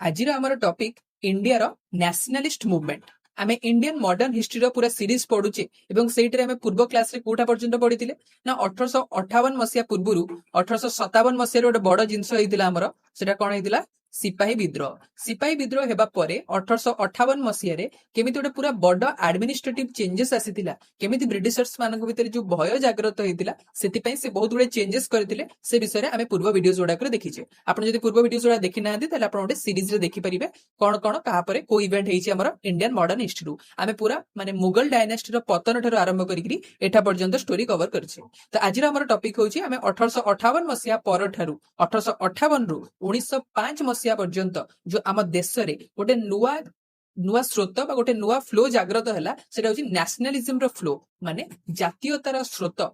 आज आमर topic India रो nationalist movement. आम इंडियन मॉडर्न हिस्ट्री पूरा सीरीज पढ़ुचे से पूर्व क्लास रे कोटा पर्यंत पढ़ी ना 1858 मसीहा पूर्व 1857 मसीह गोटे बड़ जिनस होता सेटा कौन होता सिपाही विद्रोह हेबा परे 1858 मसीह केमी गोटे पूरा बड़ एडमिनिस्ट्रेटिव चेंजेस आसीथिला केमिति ब्रिटिशर्स मानक भितर जो भय जागृत होइतिला सेति से बहुत गुडे चेंजेस करथिले से विषय रे आमे पूर्व वीडियोस गुडा कर देखिचे। आपण जदि पूर्व वीडियोस गुडा देखि नाहंती ताले आपण गोटे सीरीज रे देखि परिबे कोन कोन कहा परे को इवेंट हेछि हमर इंडियन मॉडर्न हिस्ट्री आमे पूरा माने मुगल डायनेस्टी रो पतन ठरो आरंभ करिकरी एठा पर्यंत स्टोरी कवर करछे। तो आज हमर टॉपिक होछि आमे 1858 मसीहा पर ठारू 1858 रु 1905 मसीहा पर्यंत जो आम देश रे गोटे नुआ नुआ स्रोत बा गोटे नुआ फ्लो जागृत हैला सेटा होछि नेशनलिज्म रो फ्लो माने जातीयतार स्रोत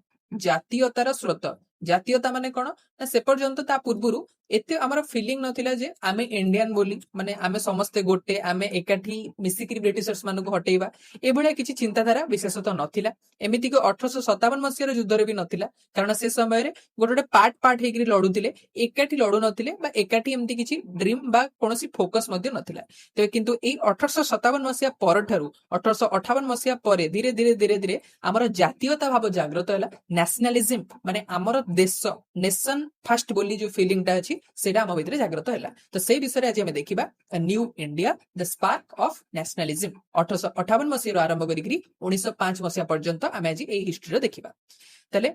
जातीयता माने कोन ना से पर्यंत ता पूर्वरु एते हमर फीलिंग नथिला जे आमे इंडियन बोली माने आमे समस्ते गोटे आमे एकाठी मिसिकरी ब्रिटिशर्स मानको हटेइबा ए भलिया किछि चिंताधारा विशेषतः नथिला। एमिति को 1857 मसीह रो युद्ध रे भी नथिला कारण से समय रे गोटे पार्ट हेकरी लडुतिले एकाठी लडु नथिले बा एकाठी एमिति किछि ड्रीम बा कोनोसी फोकस मध्ये नथिला। तो किंतु ए 1857 मसीहा पर ठारू 1858 मसीहा परे धीरे धीरे धीरे धीरे हमर जातीयता भाव जागृत हैला नेशनलिज्म माने हमर देश नेशन फर्स्ट बोली जो फीलिंग ता अछि सेटा हम भितर जागृत हैला। तो से विषय आज हमें देखिबा new India the spark of nationalism 1858 मसीहा आरंभ करिकरी 1905 मसीहा पर्यंत आमे आज ए हिस्ट्री रो देखिबा। तले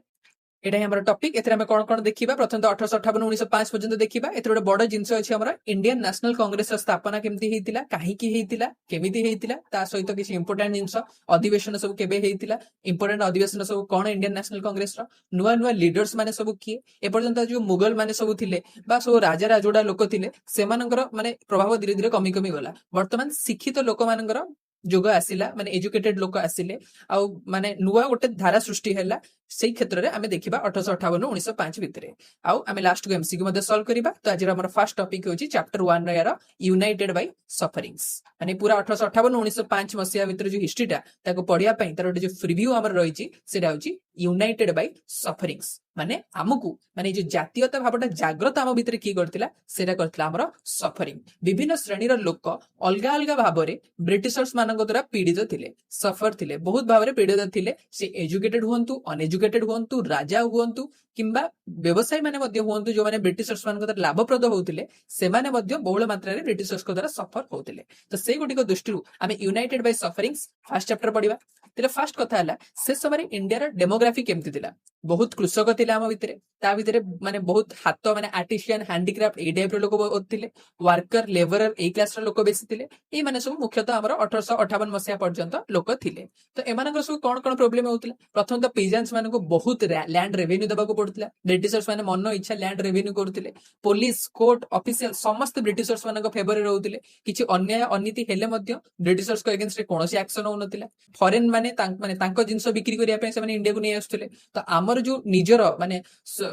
एटा हमर टॉपिक एथरे हमें कोन कोन देखिबा प्रथम तो 1858 1905 पर्यंत देखिबा। एथरे गोटे बड़ जिंस अछि हमर इंडियन नेशनल कांग्रेस रो स्थापना केमती हेतिला काहे की हेतिला केमिति हेतिला ता सहित किछि इंपोर्टेंट जिंस अधिवेशन सब केबे हेतिला इंपोर्टेंट अधिवेशन सब कोन इंडियन नेशनल कांग्रेस रो नुवा नुवा लीडर्स माने सब किए ए पर्यंत जो मुगल माने सब थिले बा सब राजा राजोडा लोक थिले सेमानकर माने प्रभाव धीरे धीरे कमी कमी गला। वर्तमान शिक्षित लोक मानकर जोग आसिला माने एजुकेटेड लोक आसिले आ माने नुवा गोटे धारा सृष्टि हैला सेही क्षेत्र रे आमे देखिबा 1858 नु 1905 भितरे आउ आमे लास्ट को एमसीक्यू मध्ये सॉल्व करिबा। तो आज हमर फर्स्ट टॉपिक होची चैप्टर 1 रे यार यूनाइटेड बाय सफरिंग्स माने पूरा 1858 नु 1905 मसिया भितर जो हिस्ट्रीटा ताको पढिया पई तार जो रिव्यू हमर रहिची सेटा होची यूनाइटेड बाय सफरिंग्स माने हमकु माने जो जातीयता भावटा जागृत आम भितर की करथिला सेटा करथिला हमर सफरिंग विभिन्न श्रेणी रो लोक अलगा अलगा भाबरे ब्रिटिशर्स मानक द्वारा पीड़ित थिले सफर थिले बहुत भाबरे पीड़ित थिले से एजुकेटेड हुंतु अनएजुकेटेड हुंतु राजा हुंतु किंबा व्यवसायी माने मध्ये हुंतु जो माने ब्रिटिशर्स मानक द्वारा लाभप्रद होउथिले से माने मध्ये बहुल मात्रा रे ब्रिटिशर्स को द्वारा सफर होउथिले। तो से गुडी को दृष्टिरु आमे united by sufferings first chapter पढिबा। तेरे फर्स्ट कथा हला से समय इंडिया रा डेमोग्राफी केमति थिला बहुत कृषक थिला हम भितरे ता भितरे माने बहुत हाथ माने आर्टिशियन हैंडीक्राफ्ट ए टाइप रो लोक बहुत थिले वर्कर लेबरर ए क्लास रो लोक बेसी थिले ए माने सब मुख्यतः हमर 1858 मसिया पर्यंत लोक थिले। तो एमानकर सब कोन कोन प्रॉब्लम होउतिला प्रथम तो पीजेंट्स माने को बहुत लैंड रेवेन्यू देबा को पड़तिला ब्रिटिशर्स माने मन इच्छा लैंड रेवेन्यू करथिले पुलिस कोर्ट ऑफिशियल समस्त ब्रिटिशर्स माने को फेवर रे रहउतिले किछि अन्याय अनीति हेले मध्ये ब्रिटिशर्स को अगेंस्ट रे कोनोसी एक्शन होनतिला फॉरेन माने तांको जिंस बिक्री करिया पे से माने इंडिया को नै आस्तले। तो हमर जो निजर माने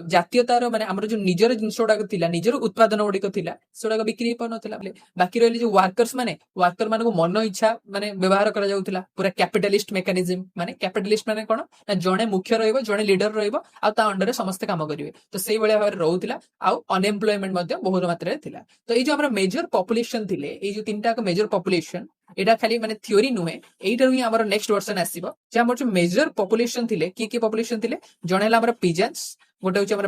जातीयतार माने हमर जो निजर जिंसोडा थिला निजर उत्पादन ओडिक थिला सोडा बिक्री प नथिला बाकी रहले जो वर्कर्स माने वर्कर माने को मन इच्छा माने व्यवहार करा जाउथिला पूरा कैपिटलिस्ट मेकानिज्म माने कैपिटलिस्ट माने कोन ना जणे मुख्य रहइबो जणे लीडर रहइबो आ ता अंडर रे समस्त काम करिवे। तो सेही बळे भाबरे रहउथिला आ अनएम्प्लॉयमेंट मध्ये बहुत मात्रा रे थिला। तो ए जो हमर मेजर पॉपुलेशन थिले ए जो तीनटा को मेजर पॉपुलेशन एटा खाली माने थ्योरी नुहे एटा ही हमर नेक्स्ट वर्जन आसीबो जे हमर जो मेजर पॉपुलेशन थिले की पॉपुलेशन थिले जणे हला हमर पीजेंट्स गोटे होचे हमर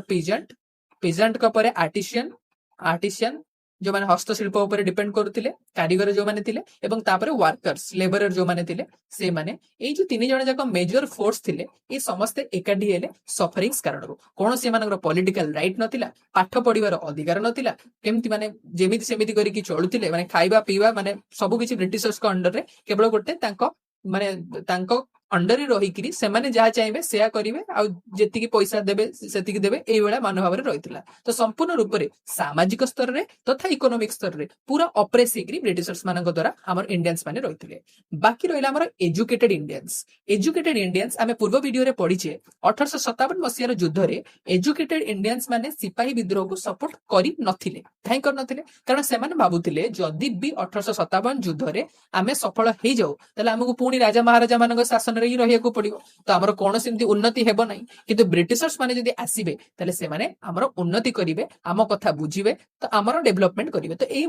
पीजेंट का परे आर्टिशियन जो माने हस्तशिल्प ऊपर डिपेंड करथिले कारीगर जो माने थिले एवं तापरे वर्कर्स लेबरर जो माने थिले से माने ए जो तीन जण जाक मेजर फोर्स थिले ए समस्त एकाडी हेले सफरिंग्स कारण कोन से मानकर पॉलिटिकल राइट नथिला पाठ पढिबार अधिकार नथिला केमति माने जेमिति सेमिति करी कि चलुथिले माने खाइबा पीबा माने सब किछि ब्रिटिशर्स को अंडर रे केवल गोटे तांको माने तांको अंडर रही कि से माने जहा चाहिए सेया करिवे आ जेतिकी पैसा देबे सेतिकी देबे एई बेला मनोभाव रे रहितला। तो संपूर्ण रूप रे सामाजिक स्तर रे तथा इकोनॉमिक स्तर रे पूरा ऑपरेसिव ब्रिटिशर्स मानक द्वारा हमर इंडियंस माने रहितले। बाकी रहिला हमर एजुकेटेड इंडियंस आमे पूर्व वीडियो रे पढिचे 1857 मसिया रो युद्ध रे एजुकेटेड इंडियंस माने सिपाही विद्रोह को सपोर्ट करि नथिले काहे कर नथिले कारण से माने भाबुथिले जदि भी 1857 युद्ध रे आमे सफल हे जाऊ तले हमकु पुनी राजा महाराजा मानक शासन ରେ ହିଁ ରହିବାକୁ ପଡିବ ତ ଆମର କୌଣସି ଏମିତି ଉନ୍ନତି ହେବ ନାହିଁ କିନ୍ତୁ ବ୍ରିଟିଶର୍ସ ମାନେ ଯଦି ଆସିବେ ତାହେଲେ ସେମାନେ ଆମର ଉନ୍ନତି କରିବେ ଆମ କଥା ବୁଝିବେ ତ ଆମର ଡେଭଲପମେଣ୍ଟ କରିବେ ତ ଏଇ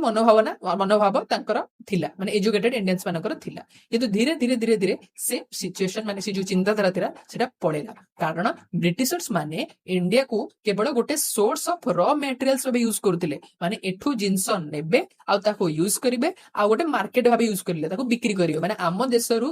ମନୋଭାବ ତାଙ୍କର ଥିଲା ମାନେ ଏଜୁକେଟେଡ ଇଣ୍ଡିଆନ୍ସ ମାନଙ୍କର ଥିଲା କିନ୍ତୁ ଧୀରେ ଧୀରେ ଧୀରେ ଧୀରେ ସେ ସିଚୁଏସନ ମାନେ ସେ ଯୋଉ ଚିନ୍ତାଧାରା ଥିଲା ସେଟା ପଳେଇଲା କାରଣ ବ୍ରିଟିଶର୍ସ ମାନେ ଇଣ୍ଡିଆକୁ କେବଳ ଗୋଟେ ସୋର୍ସ ଅଫ ର ମେଟେରିଆଲ୍ସ ଭାବେ ୟୁଜ କରୁଥିଲେ ମାନେ ଏଠୁ ଜିନିଷ ନେବେ ଆଉ ତାକୁ ୟୁଜ କରିବେ ଆଉ ଗୋଟେ ମାର୍କେଟ ଭାବେ ୟୁଜ କରିଲେ ତାକୁ ବିକ୍ରି କରିବେ ମାନେ ଆମ ଦେଶରୁ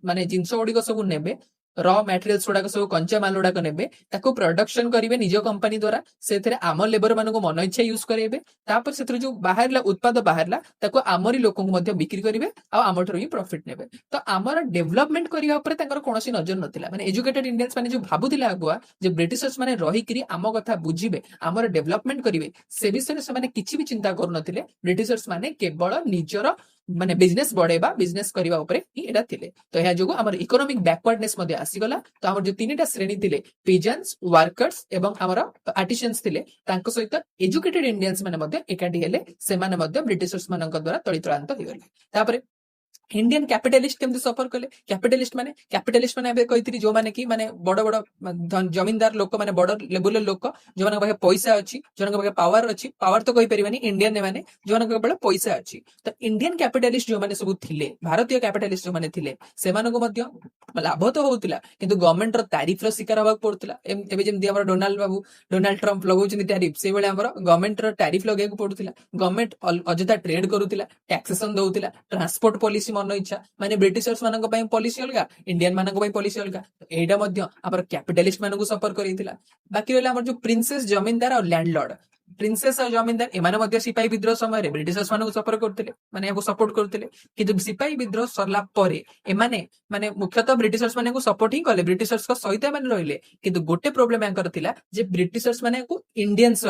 ମାନେ ଜିନିଷ ଗୁଡିକ ସବୁ ନେବେ ର ମେଟେରିଆଲ୍ସ ଗୁଡାକ ସବୁ କଞ୍ଚା ମାଲ ଗୁଡାକ ନେବେ ତାକୁ ପ୍ରଡକ୍ସନ କରିବେ ନିଜ କମ୍ପାନୀ ଦ୍ୱାରା ସେଥିରେ ଆମ ଲେବର ମାନଙ୍କୁ ମନ ଇଚ୍ଛା ୟୁଜ କରାଇବେ ତାପରେ ସେଥିରୁ ଯୋଉ ବାହାରିଲା ଉତ୍ପାଦ ବାହାରିଲା ତାକୁ ଆମରି ଲୋକଙ୍କୁ ମଧ୍ୟ ବିକ୍ରି କରିବେ ଆଉ ଆମଠାରୁ ହିଁ ପ୍ରଫିଟ ନେବେ ତ ଆମର ଡେଭଲପମେଣ୍ଟ କରିବା ଉପରେ ତାଙ୍କର କୌଣସି ନଜର ନଥିଲା ମାନେ ଏଜୁକେଟେଡ ଇଣ୍ଡିଆନ୍ସ ମାନେ ଯୋଉ ଭାବୁଥିଲେ ଆଗୁଆ ଯେ ବ୍ରିଟିଶର୍ସ ମାନେ ରହିକିରି ଆମ କଥା ବୁଝିବେ ଆମର ଡେଭଲପମେଣ୍ଟ କରିବେ ସେ ବିଷୟରେ ସେମାନେ କିଛି ବି ଚିନ୍ତା କରୁନଥିଲେ ବ୍ରିଟିଶର୍ସ ମାନେ କେବଳ ନିଜର ମାନେ ବିଜନେସ ବଢେଇବା ବିଜନେସ କରିବା ଉପରେ ହିଁ ଏଟା ଥିଲେ ତ ଏହା ଯୋଗୁଁ ଆମର ଇକୋନୋମିକ ବ୍ୟାକୱାର୍ଡନେସ ମଧ୍ୟ ଆସିଗଲା ତ ଆମର ଯୋଉ ତିନିଟା ଶ୍ରେଣୀ ଥିଲେ ପିଜନ୍ସ ୱାର୍କର୍ସ ଏବଂ ଆମର ଆର୍ଟିସିଆନ୍ସ ଥିଲେ ତାଙ୍କ ସହିତ ଏଜୁକେଟେଡ ଇଣ୍ଡିଆନ୍ସ ମାନେ ମଧ୍ୟ ଏକାଠି ହେଲେ ସେମାନେ ମଧ୍ୟ ବ୍ରିଟିଶର୍ସ ମାନଙ୍କ ଦ୍ୱାରା ତଳିତଳାନ୍ତ ହେଇଗଲେ ତାପରେ इंडियन कैपिटलिस्ट केमती सफर कले कैपिटलिस्ट माने एबे कहितरी जो माने कि माने बड़ बड़ जमींदार लोक माने बड़ लेवल लोक जो माने पाखे पैसा अछि जो माने पाखे पावर तो कहि परिबानी इंडियन माने जो माने केवल पैसा अछि तो इंडियन कैपिटलिस्ट जो माने सब थिले भारतीय कैपिटलिस्ट जो माने थिले सेमानको मध्य लाभ तो होउतिला किंतु गवर्नमेंट रो तारीफ रो शिकार होबाक पड़ुतिला एबे जेमति हमर डोनाल्ड ट्रम्प लगौछन्ती तारीफ से बेले हमर गवर्नमेंट रो तारीफ लगेक पड़ुतिला गवर्नमेंट अजथा ट्रेड करूतिला टैक्सेशन दउतिला ट्रांसपोर्ट पॉलिसी मन इच्छा माने ब्रिटिशर्स मानक पई पॉलिसी अलगा इंडियन मानक पई पॉलिसी अलगा एटा मध्य हमर कैपिटलिस्ट मानकु सफर करितिला बाकी रहला हमर जो प्रिंसेस जमींदार और लैंडलॉर्ड प्रिंसेस और जमींदार एमाने मध्य सिपाही विद्रोह समय ब्रिटिशर्स मानकु सफर करथिले माने याको सपोर्ट करथिले किंतु सिपाही विद्रोह सरला परे एमाने माने मुख्यतः ब्रिटिशर्स माने को सपोर्ट ही कले ब्रिटिशर्स को सहित माने रहिले किंतु गोटे प्रॉब्लम यांकर थिला जे ब्रिटिशर्स माने को इंडियंस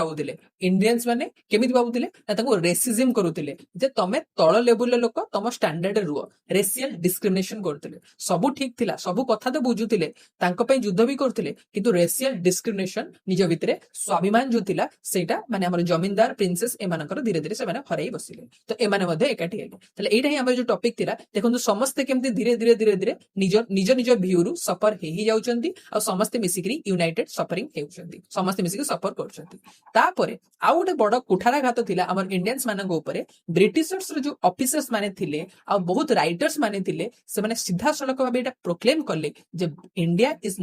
माने केमिति भाबुतिले ना ताको रेसिज्म करूतिले जे तमे तळ लेवल लोक तम स्टैंडर्ड रुओ रेशियल डिस्क्रिमिनेशन करथिले सब ठीक थिला सब कथा तो बुझुतिले तांको पई युद्ध भी करथिले किंतु रेशियल डिस्क्रिमिनेशन निज भितरे स्वाभिमान जो थिला सेटा माने हमर जमींदार प्रिंसेस एमानकर धीरे धीरे से माने हराई बसिले तो एमाने मध्ये एकाठी हेले तले एटा ही हमर जो टॉपिक थिला देखंतु समस्त केमति धीरे धीरे निज व्यू रु सफर हे जाउचंती आ समस्त मिसिकरी यूनाइटेड सफरिंग हेउचंती समस्त मिसिकरी सफर करचंती तापरे आ गोटे बड़ कुठाराघात थिला हमर इंडियंस मानक ऊपर ब्रिटिशर्स रो जो ऑफिसर्स माने थिले आ बहुत राइटर्स माने थिले से माने सीधा सड़क भाबे एटा प्रोक्लेम करले जे India is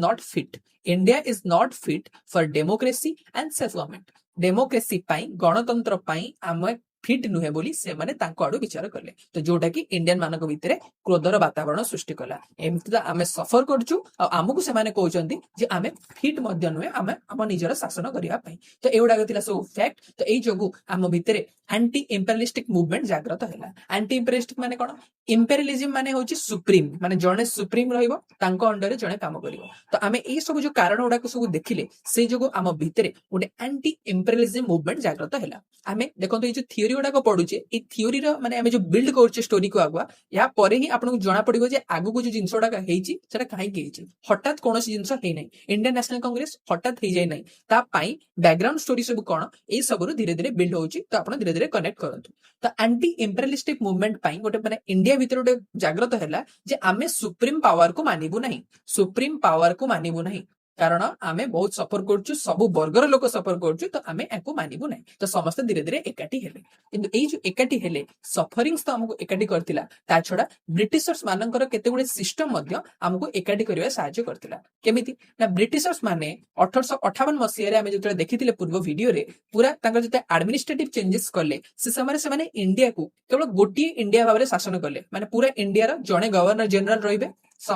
not fit for democracy and self government democracy पाई गणतंत्र पाई आम फिट नुहे बोली से माने तांको आडू विचार करले तो जोटा कि इंडियन मानक भितरे क्रोधर वातावरण सृष्टि कला एमति तो आमे सफर करछु आ आमकु से माने कहउचंती जे आमे फिट मध्य नुहे आमे हम निजर शासन करिया पई तो एउडा गतिला सो फैक्ट तो एई जोगु आम भितरे एंटी इंपेरियलिस्टिक मूवमेंट जागृत हैला एंटी इंपेरियलिस्टिक माने कोन इंपेरियलिज्म माने होची सुप्रीम माने जणे सुप्रीम रहइबो तांको अंडर जणे काम करिवो तो आमे एई सब जो कारण उडा को सब देखिले से जोगु आम भितरे गोटे एंटी इंपेरियलिज्म मूवमेंट जागृत हैला आमे देखंतु ए जो थियोरी उडा को पढुचे ए थियोरी रो माने आमे जो बिल्ड करचे स्टोरी को आगुआ या परे ही आपन को जणा पडिबो जे आगु को जो जिंस उडा हेची सेटा काहे के हेची हठात कोनोसी जिंस हे नै इंडियन नेशनल कांग्रेस हठात हे जाय नै ता पाई बैकग्राउंड स्टोरी सब कोन ए सब रो धीरे धीरे बिल्ड होची तो आपन धीरे धीरे कनेक्ट करंतु तो एंटी इंपेरियलिस्टिक मूवमेंट पाई गोटे माने इंडिया भीतर गोटे जागृत हैला जे आमे सुप्रीम पावर को मानिबु नहीं कारण आमे बहुत सफर करछु सब वर्गर लोक सफर करछु तो आमे एको मानिबु नै तो समस्त धीरे धीरे एकाठी हेले किंतु एई जो एकाठी हेले सफरिंग्स तो हमको एकाठी करथिला ता छडा ब्रिटिशर्स मानकर केते गुडे सिस्टम मध्य हमको एकाठी करिवा सहायता करथिला केमिति ना ब्रिटिशर्स माने 1858 मसिया रे आमे जतले देखिथिले पूर्व वीडियो रे पूरा तांकर जते एडमिनिस्ट्रेटिव चेंजेस करले से समय से माने इंडिया को केवल गोटी इंडिया भाबरे शासन करले माने पूरा इंडिया रो जणे गवर्नर जनरल रहिबे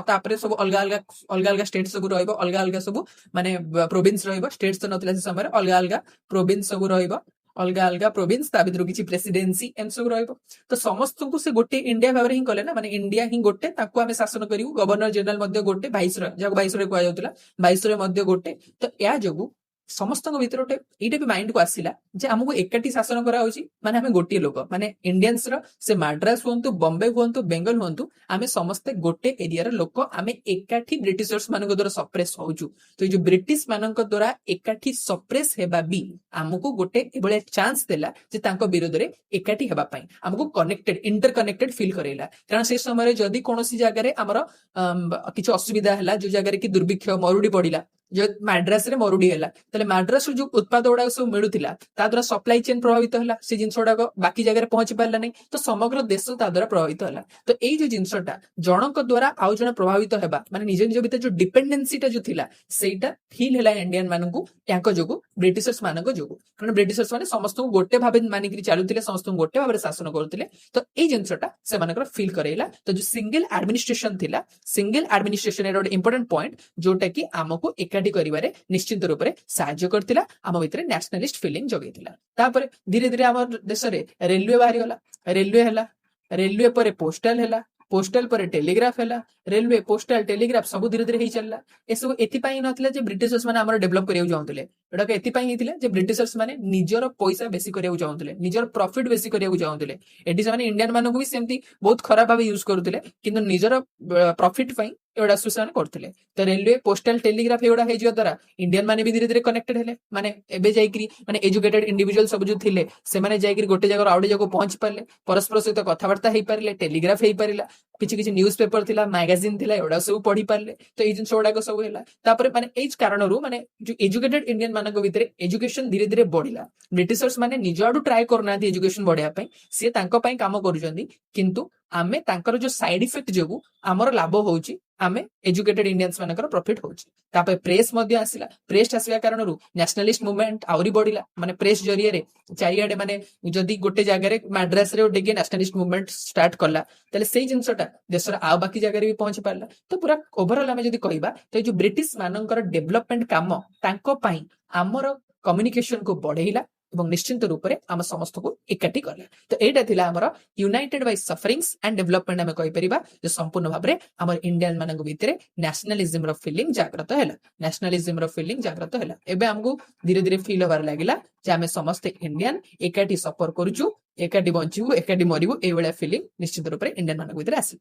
तापरे सब अलग अलग स्टेट सब रहइबो अलग अलग सब माने प्रोविंस रहइबो स्टेट्स तो नथिला से समय अलग अलग प्रोविंस सब रहइबो अलग अलग प्रोविंस ता भितर किछि प्रेसिडेंसी एम सब रहइबो तो समस्त को से गोटे इंडिया भाबरे ही कले ना माने इंडिया ही गोटे ताको हमें शासन करिवु गवर्नर जनरल मध्ये गोटे वाइसरॉय जाको वाइसरॉय कोआ जाउतला वाइसरॉय मध्ये गोटे तो या जगु समस्त भीतर गोटे एटा भी माइंड को आसिला जे हमको एकाठी शासन करा होची माने हमें गोटे लोक माने इंडियंस रो से मद्रास हुंतु बॉम्बे हुंतु बेंगल हुंतु आमे समस्त गोटे एरिया रो लोक आमे एकाठी ब्रिटिशर्स मानको द्वारा सप्रेस होजु तो जो ब्रिटिश मानको द्वारा एकाठी सप्रेस हेबा भी हमको गोटे एबळे चांस देला जे तांको विरोध रे एकाठी हेबा पई हमको कनेक्टेड इंटरकनेक्टेड फील करेला कारण से समय जदी कोनोसी जगह रे हमर किछ असुविधा हला जो जगह रे कि दुर्भिक्ष मरुडी पडिला जो मद्रास रे मरुडी हला तले मद्रास जो उत्पाद गुड़ा सब मिलूला ता द्वारा सप्लाई चेन प्रभावित हला से जिनस गुड़ाक बाकी जगह पहुंची पारला नहीं तो समग्र देश ता द्वारा प्रभावित हला तो एई जो जिनसटा जनक द्वारा आउ जने प्रभावित हेबा माने निज निज भीतर जो डिपेंडेंसीटा जो थिला सेटा फील हला इंडियन मानकू यांको जोगु ब्रिटिशर्स मानको जोगु कारण ब्रिटिशर्स माने समस्त को गोटे भाबे मानिकरी चालुतिले समस्त को गोटे भाबे शासन करथिले तो एई जिनसटा से मानकर फील करेला तो जो सिंगल एडमिनिस्ट्रेशन थिला single administration arrow important point जोटा कि हमको एकाठी करिवारे निश्चित रूप से साहाय्य करथिला आम भितर नेशनलिस्ट फीलिंग जगैथिला तापर धीरे धीरे आम देश रे रेलवे बाहरी गला रेलवे हला रेलवे परे पोस्टल हला पोस्टल पर टेलीग्राफ हला रेलवे पोस्टल टेलीग्राफ सब धीरे धीरे ही चलला ए सब एथि पई नथिला जे ब्रिटिशर्स माने हमर डेवलप करियो जाउतले एडा के एथि पई हिथिला जे ब्रिटिशर्स माने निजर पैसा बेसी करियो जाउतले निजर प्रॉफिट बेसी करियो जाउतले एडी माने इंडियन मानको भी सेमती बहुत खराब भाबे यूज करथले किंतु निजर प्रॉफिट पई एवडा सुसान करथले तो रेलवे पोस्टल टेलीग्राफ एवडा हे जियो द्वारा इंडियन माने भी धीरे धीरे कनेक्टेड हेले माने एबे जाईकरी माने एजुकेटेड इंडिविजुअल सब जो थिले से माने जाईकरी गोटे जगह आउडे जगह पहुंच पारले परस्पर सहित कथावार्ता हेई पारले टेलीग्राफ हेई पारिला किछि किछि न्यूज़ पेपर थिला मैगजीन थिला एवडा सब पढी पारले तो एई जिंस ओडा सब हेला तापरे माने एज कारण रु माने जो एजुकेटेड इंडियन मानको भितरे एजुकेशन धीरे धीरे बढ़िला ब्रिटिशर्स माने निज आडू ट्राई करनाथि एजुकेशन बढ़िया पई से तांको पई काम करूजंदी किंतु आमे तांकर जो साइड इफेक्ट जोगु हमर लाभ होउची आमे एजुकेटेड इंडियंस मानकर प्रॉफिट होउची तापे प्रेस मध्ये आसिला प्रेस आसिया कारण रु नेशनलिस्ट मूवमेंट आउरी बढ़िला माने प्रेस जरिया रे चारियाडे माने जदी गोटे जगह रे मद्रास रे ओडेगे नेशनलिस्ट मूवमेंट स्टार्ट करला तले सेही जिंसटा देशर आ बाकी जगह रे भी पहुंच पारला तो पूरा ओवरऑल आमे जदी कहिबा तो जो ब्रिटिश मानकर डेवलपमेंट काम तांको पई हमर कम्युनिकेशन को बढ़ेइला এবং নিশ্চিন্ত রূপে ଆମ ସମସ୍ତକୁ ଏକାଠି କଲେ ତ ଏଇଟା ଥିଲା ଆମର ୟୁନାଇଟେଡ୍ ବାଇ ସଫରିଂସ୍ ଆଣ୍ଡ ଡେଭଲପମେଣ୍ଟ ଆମେ କହିପାରିବା ଯେ ସମ୍ପୂର୍ଣ୍ଣ ଭାବରେ ଆମର ଇଣ୍ଡିଆନ ମାନଙ୍କ ଭିତରେ ନ୍ୟାସନାଲିଜିମ ର ଫିଲିଂ ଜାଗ୍ରତ ହେଲା ନ୍ୟାସନାଲିଜିମ ର ଫିଲିଂ ଜାଗ୍ରତ ହେଲା ଏବେ ଆମକୁ ଧୀରେ ଧୀରେ ଫିଲ୍ ହବାର ଲାଗିଲା ଯେ ଆମେ ସମସ୍ତେ ଇଣ୍ଡିଆନ ଏକାଠି ସଫର କରୁଛୁ ଏକାଠି ବଞ୍ଚିବୁ ଏକାଠି ମରିବୁ ଏଇଭଳିଆ ଫିଲିଂ ନିଶ୍ଚିତ ରୂପରେ ଇଣ୍ଡିଆନ ମାନଙ୍କ ଭିତରେ ଆସିବ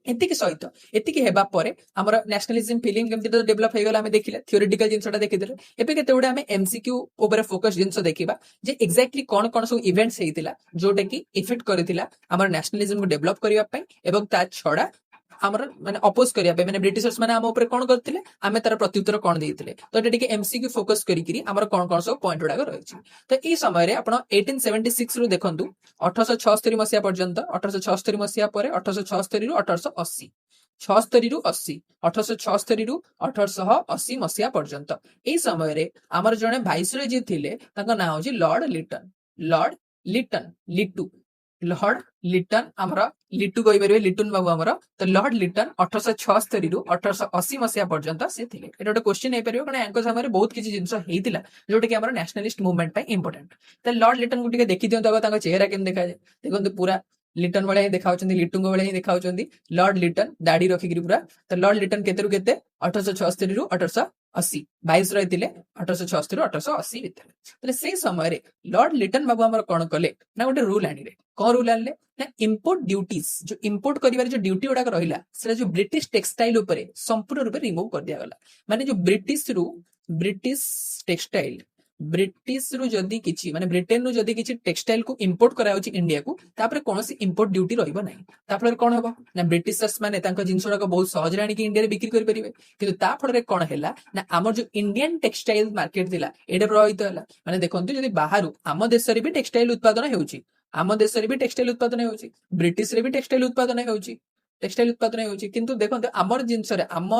एतिकी सहित एतिकी हेबा परे हमर नेशनलिज्म फीलिंग केमति तो डेवलप हे गेला हमें देखिला थ्योरेटिकल जिंसटा देखिदेले एबे केते उडा हमें एमसीक्यू ऊपर फोकस जिंस देखिबा जे एक्जेक्टली कोन कोन सब इवेंट्स हेतिला जोटा कि इफेक्ट करथिला हमर नेशनलिज्म को डेवलप करिया पई एवं ता छडा हमर माने अपोज करिया पे माने ब्रिटिशर्स माने हम ऊपर कोन करथिले आमे तार प्रत्युत्तर कोन देथिले तो एटा टिके एमसीक्यू फोकस करिकरी हमर कोन कोन सब पॉइंट उडा रहिछि तो ई समय रे आपण 1876 रु देखंतु 1876 मसिया पर्यंत 1876 मसिया परे 1876 रु 1880 76 रु 80 1876 रु 1880 मसिया पर्यंत ए समय रे हमर जने भाइसरय जे थिले ताका नाम होछि लॉर्ड लिटन लिटू लॉर्ड लिटन हमरा लिटू कहि परिबे लिटन बाबू हमरा तो लॉर्ड लिटन 1876 रु 1880 मसिया पर्यंत से थिले एटा गोटे क्वेश्चन हे परिबो कारण एंको समय रे बहुत किछि जिंस हेतिला जोटा कि हमर नेशनलिस्ट मूवमेंट पे इंपोर्टेंट तो लॉर्ड लिटन को टिके देखि दियौ तो ताका चेहरा केम देखा जाय देखंतु पूरा लिटन वाले ही देखाउछंदी लिटुंग वाले ही देखाउछंदी लॉर्ड लिटन दाढ़ी रखिकरी पूरा तो लॉर्ड लिटन केते रु केते 1876 रु 1880 22 रहितिले 1876 रु 1880 भितर तले से समय रे लॉर्ड लिटन बाबू हमर कोन कले ना गोटे रूल आनिले कोन रूल आनले ना इंपोर्ट ड्यूटीज जो इंपोर्ट करिवार जो ड्यूटी उडा रहिला सेटा जो ब्रिटिश टेक्सटाइल ऊपर संपूर्ण रूप रिमूव कर दिया गला माने जो ब्रिटिश टेक्सटाइल ब्रिटिश रु जदी किछि माने ब्रिटेन रु जदी किछि टेक्सटाइल को इंपोर्ट करा होछि इंडिया को तापर कोनोसी इंपोर्ट ड्यूटी रहइबो नै तापर कोन हबो ना ब्रिटिशर्स माने तांको जिंसडा को बहुत सहज राणी कि इंडिया रे बिक्री करि परिबे किंतु ता फडरे कोन हैला ना हमर जो इंडियन टेक्सटाइल मार्केट दिला एडे प्रभावित हैला माने देखंतु जदी बाहरु हम देश रे भी टेक्सटाइल उत्पादन हेउछि हम देश रे भी टेक्सटाइल उत्पादन हेउछि ब्रिटिश रे भी टेक्सटाइल उत्पादन हेउछि किंतु देखंतु हमर जिंस रे हम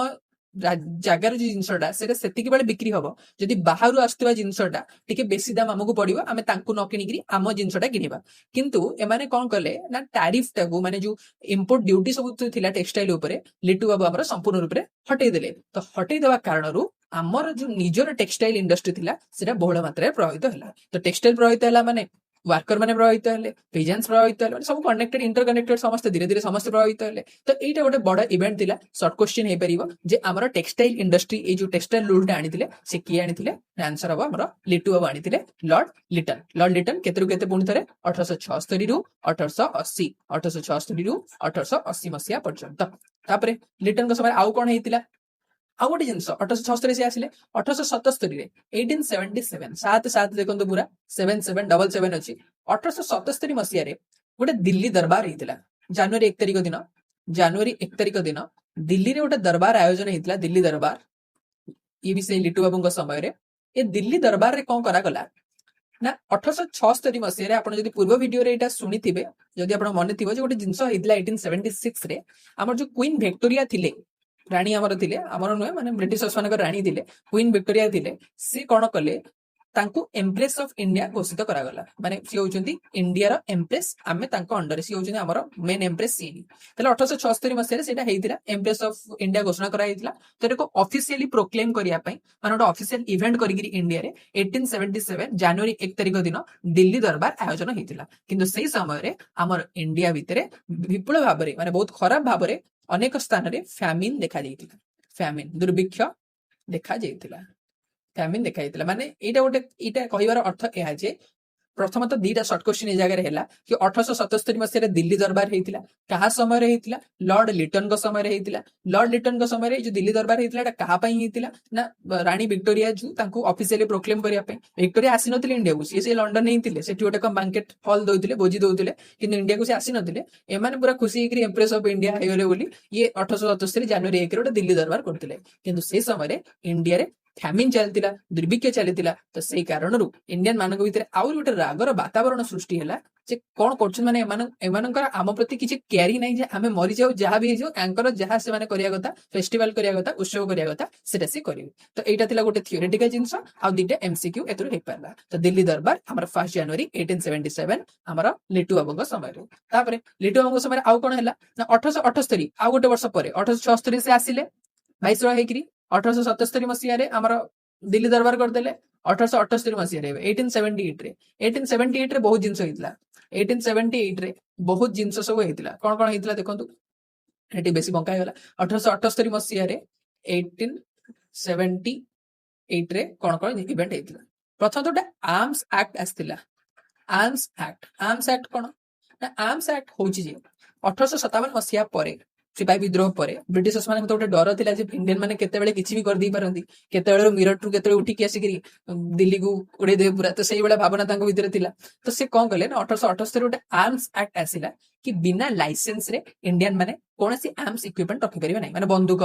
जगार जो जिनसटा सेटा सेतिकी बेले बिक्री हबो जदी बाहरु आस्तबा जिनसटा टिके बेसी दाम हमकु पड़िबो आमे तांकु न किनिकरी आम जिनसटा किनिबा किंतु एमाने कोन कले ना टैरिफ टाकू माने जो इंपोर्ट ड्यूटी सब थिला टेक्सटाइल ऊपर लिटू बाबू हमर संपूर्ण रूप रे हटै देले तो हटै देबा कारणरू हमर जो निजर टेक्सटाइल इंडस्ट्री थिला सेटा बहुल मात्रा प्रभावित हला तो टेक्सटाइल प्रभावित हला माने वर्कर मैंने प्रभावित हेले, पेजेंट्स प्रभावित हेले, सब कनेक्टेड इंटरकनेक्टेड समस्त धीरे धीरे समस्त प्रभावित हेले। तो एटा गोटे बड़ इवेंट थिला। शॉर्ट क्वेश्चन हे परिबो जे हमर टेक्सटाइल इंडस्ट्री ए जो टेक्सटाइल रूल टा आनिथिले से किए आनिथिले, आंसर हबो हमर लिटू बाबू आनिथिले लॉर्ड लिटन। लॉर्ड लिटन केतेरु केते पुणी थरे 1876 रु 1880, 1876 रु 1880 मसिया पर्यंत। तापरे लिटन को समय आउ कोन हेतिला, आउ गोटे जिनस 1876 से आसिले 1877 रे 1877 सात सात देखंतु पूरा 7777 अछि। 1877 मसिया रे गोटे दिल्ली दरबार हेतिला। जनवरी 1 तारिख दिन, जनवरी 1 तारिख दिन दिल्ली रे गोटे दरबार आयोजन हेतिला। दिल्ली दरबार ये भी से लिटू बाबू समय रे ए दिल्ली दरबार रे कोन करा गला ना 1876 मसिया रे आपण जदि पूर्व वीडियो रे एटा सुनिथिबे, जदि आपण मने थिबो जे गोटे जिंस हेतिला 1876 रे हमर जो क्वीन विक्टोरिया थिले, रानी आमर थिले, आमर नुहे माने ब्रिटिशर्स मानकर रानी थिले, क्वीन विक्टोरिया थिले, से कोन कले तांकु एम्प्रेस ऑफ इंडिया घोषित करा गला। माने सी होचंती इंडिया रो एम्प्रेस, आमे तांको अंडर सी होचंती हमर मेन एम्प्रेस सी। तले 1876 मसिया रे सेटा हेतिला एम्प्रेस ऑफ इंडिया घोषणा करा हेतिला। तो एको ऑफिशियली प्रोक्लेम करिया पई माने गोटे ऑफिशियल इवेंट करिगिरी इंडिया रे 1877 जनवरी 1 तारिख दिन दिल्ली दरबार आयोजन हेतिला। किंतु सेही समय रे हमर इंडिया भितरे विपुल भाबरे माने बहुत खराब भाबरे अनेक स्थान रे फैमिन देखा जाइतिला। फैमिन दुर्भिक्ष देखा जाइतिला, फैमिन देखा जाइतिला। माने एटा गोटे एटा कहिवार अर्थ एहा जे प्रथम तो दीटा शॉर्ट क्वेश्चन ए जगह हेला कि 1877 मसिया दिल्ली दरबार हेतिला कहा समय रे हेतिला, लॉर्ड लिटन को समय रे हेतिला। लॉर्ड लिटन को समय रे जो दिल्ली दरबार हेतिला एटा कहा पई हेतिला ना रानी विक्टोरिया जो तांको ऑफिशियली प्रोक्लेम करिया पई। विक्टोरिया आसी नथिले इंडिया को, से लंडन हेतिले, सेठी गोटे कम बैंकेट हॉल दोइतिले, भोजी दोइतिले, किंतु इंडिया को से आसी नथिले। एमाने पूरा खुशी कि एम्प्रेस ऑफ इंडिया हेगले बोली ये 1877 जनवरी 1 रे दिल्ली दरबार करथिले। किंतु से समय रे इंडिया रे फैमिन चलतिला, दुर्भिक्ष चलतिला। तो सेही कारणरू इंडियन मानक भितर आउर गोटे रागर वातावरण सृष्टि होला जे कोन करछन माने एमानकर आम प्रति किछि केयरी नै जे आमे मरि जाऊ, जहा भी जाऊ एंकर जहा से माने करिया कथा, फेस्टिवल करिया कथा, उत्सव करिया कथा, सेटा से करिवे। तो एटा थिला गोटे थियोरेटिकल जिंस आ दिटे एमसीक्यू एतरो हे पारला। तो दिल्ली दरबार हमर 1 जनवरी 1877 हमर लिटू बाबू समय रे। तापरे लिटू बाबू समय आउ कोन हैला ना 1878 आउ गोटे वर्ष परे 1876 से आसिले वाइसरॉय हेकरी। 1877 मसिया रे हमर दिल्ली दरबार कर देले। 1878 मसिया रे 1878 रे बहुत जिंस हेतिला। 1878 रे बहुत जिंस सब हेतिला। कोन कोन हेतिला देखंतु, एटी बेसी बंका हेगला। 1878 मसिया रे 1878 रे कोन कोन इवेंट हेतिला। प्रथम तो आर्म्स एक्ट आस्तिला। आर्म्स एक्ट कोन ना आर्म्स एक्ट होची जे 1857 मसिया परे सिपाही विद्रोह परे ब्रिटिशर्स माने गोटे डर थिला जे इंडियन माने केते बेले किछि भी कर दी पारंती, केते बेले मिरट रु केते उठी के आसिकरी दिल्ली को उड़े दे पूरा। तो सेही बेला भावना तांको भितर थिला। तो से कोन कले ना 1878 गोटे आर्म्स एक्ट आसिला कि बिना लाइसेंस रे इंडियन माने कोनसी आर्म्स इक्विपमेंट रखि परिबे नै, माने बंदूक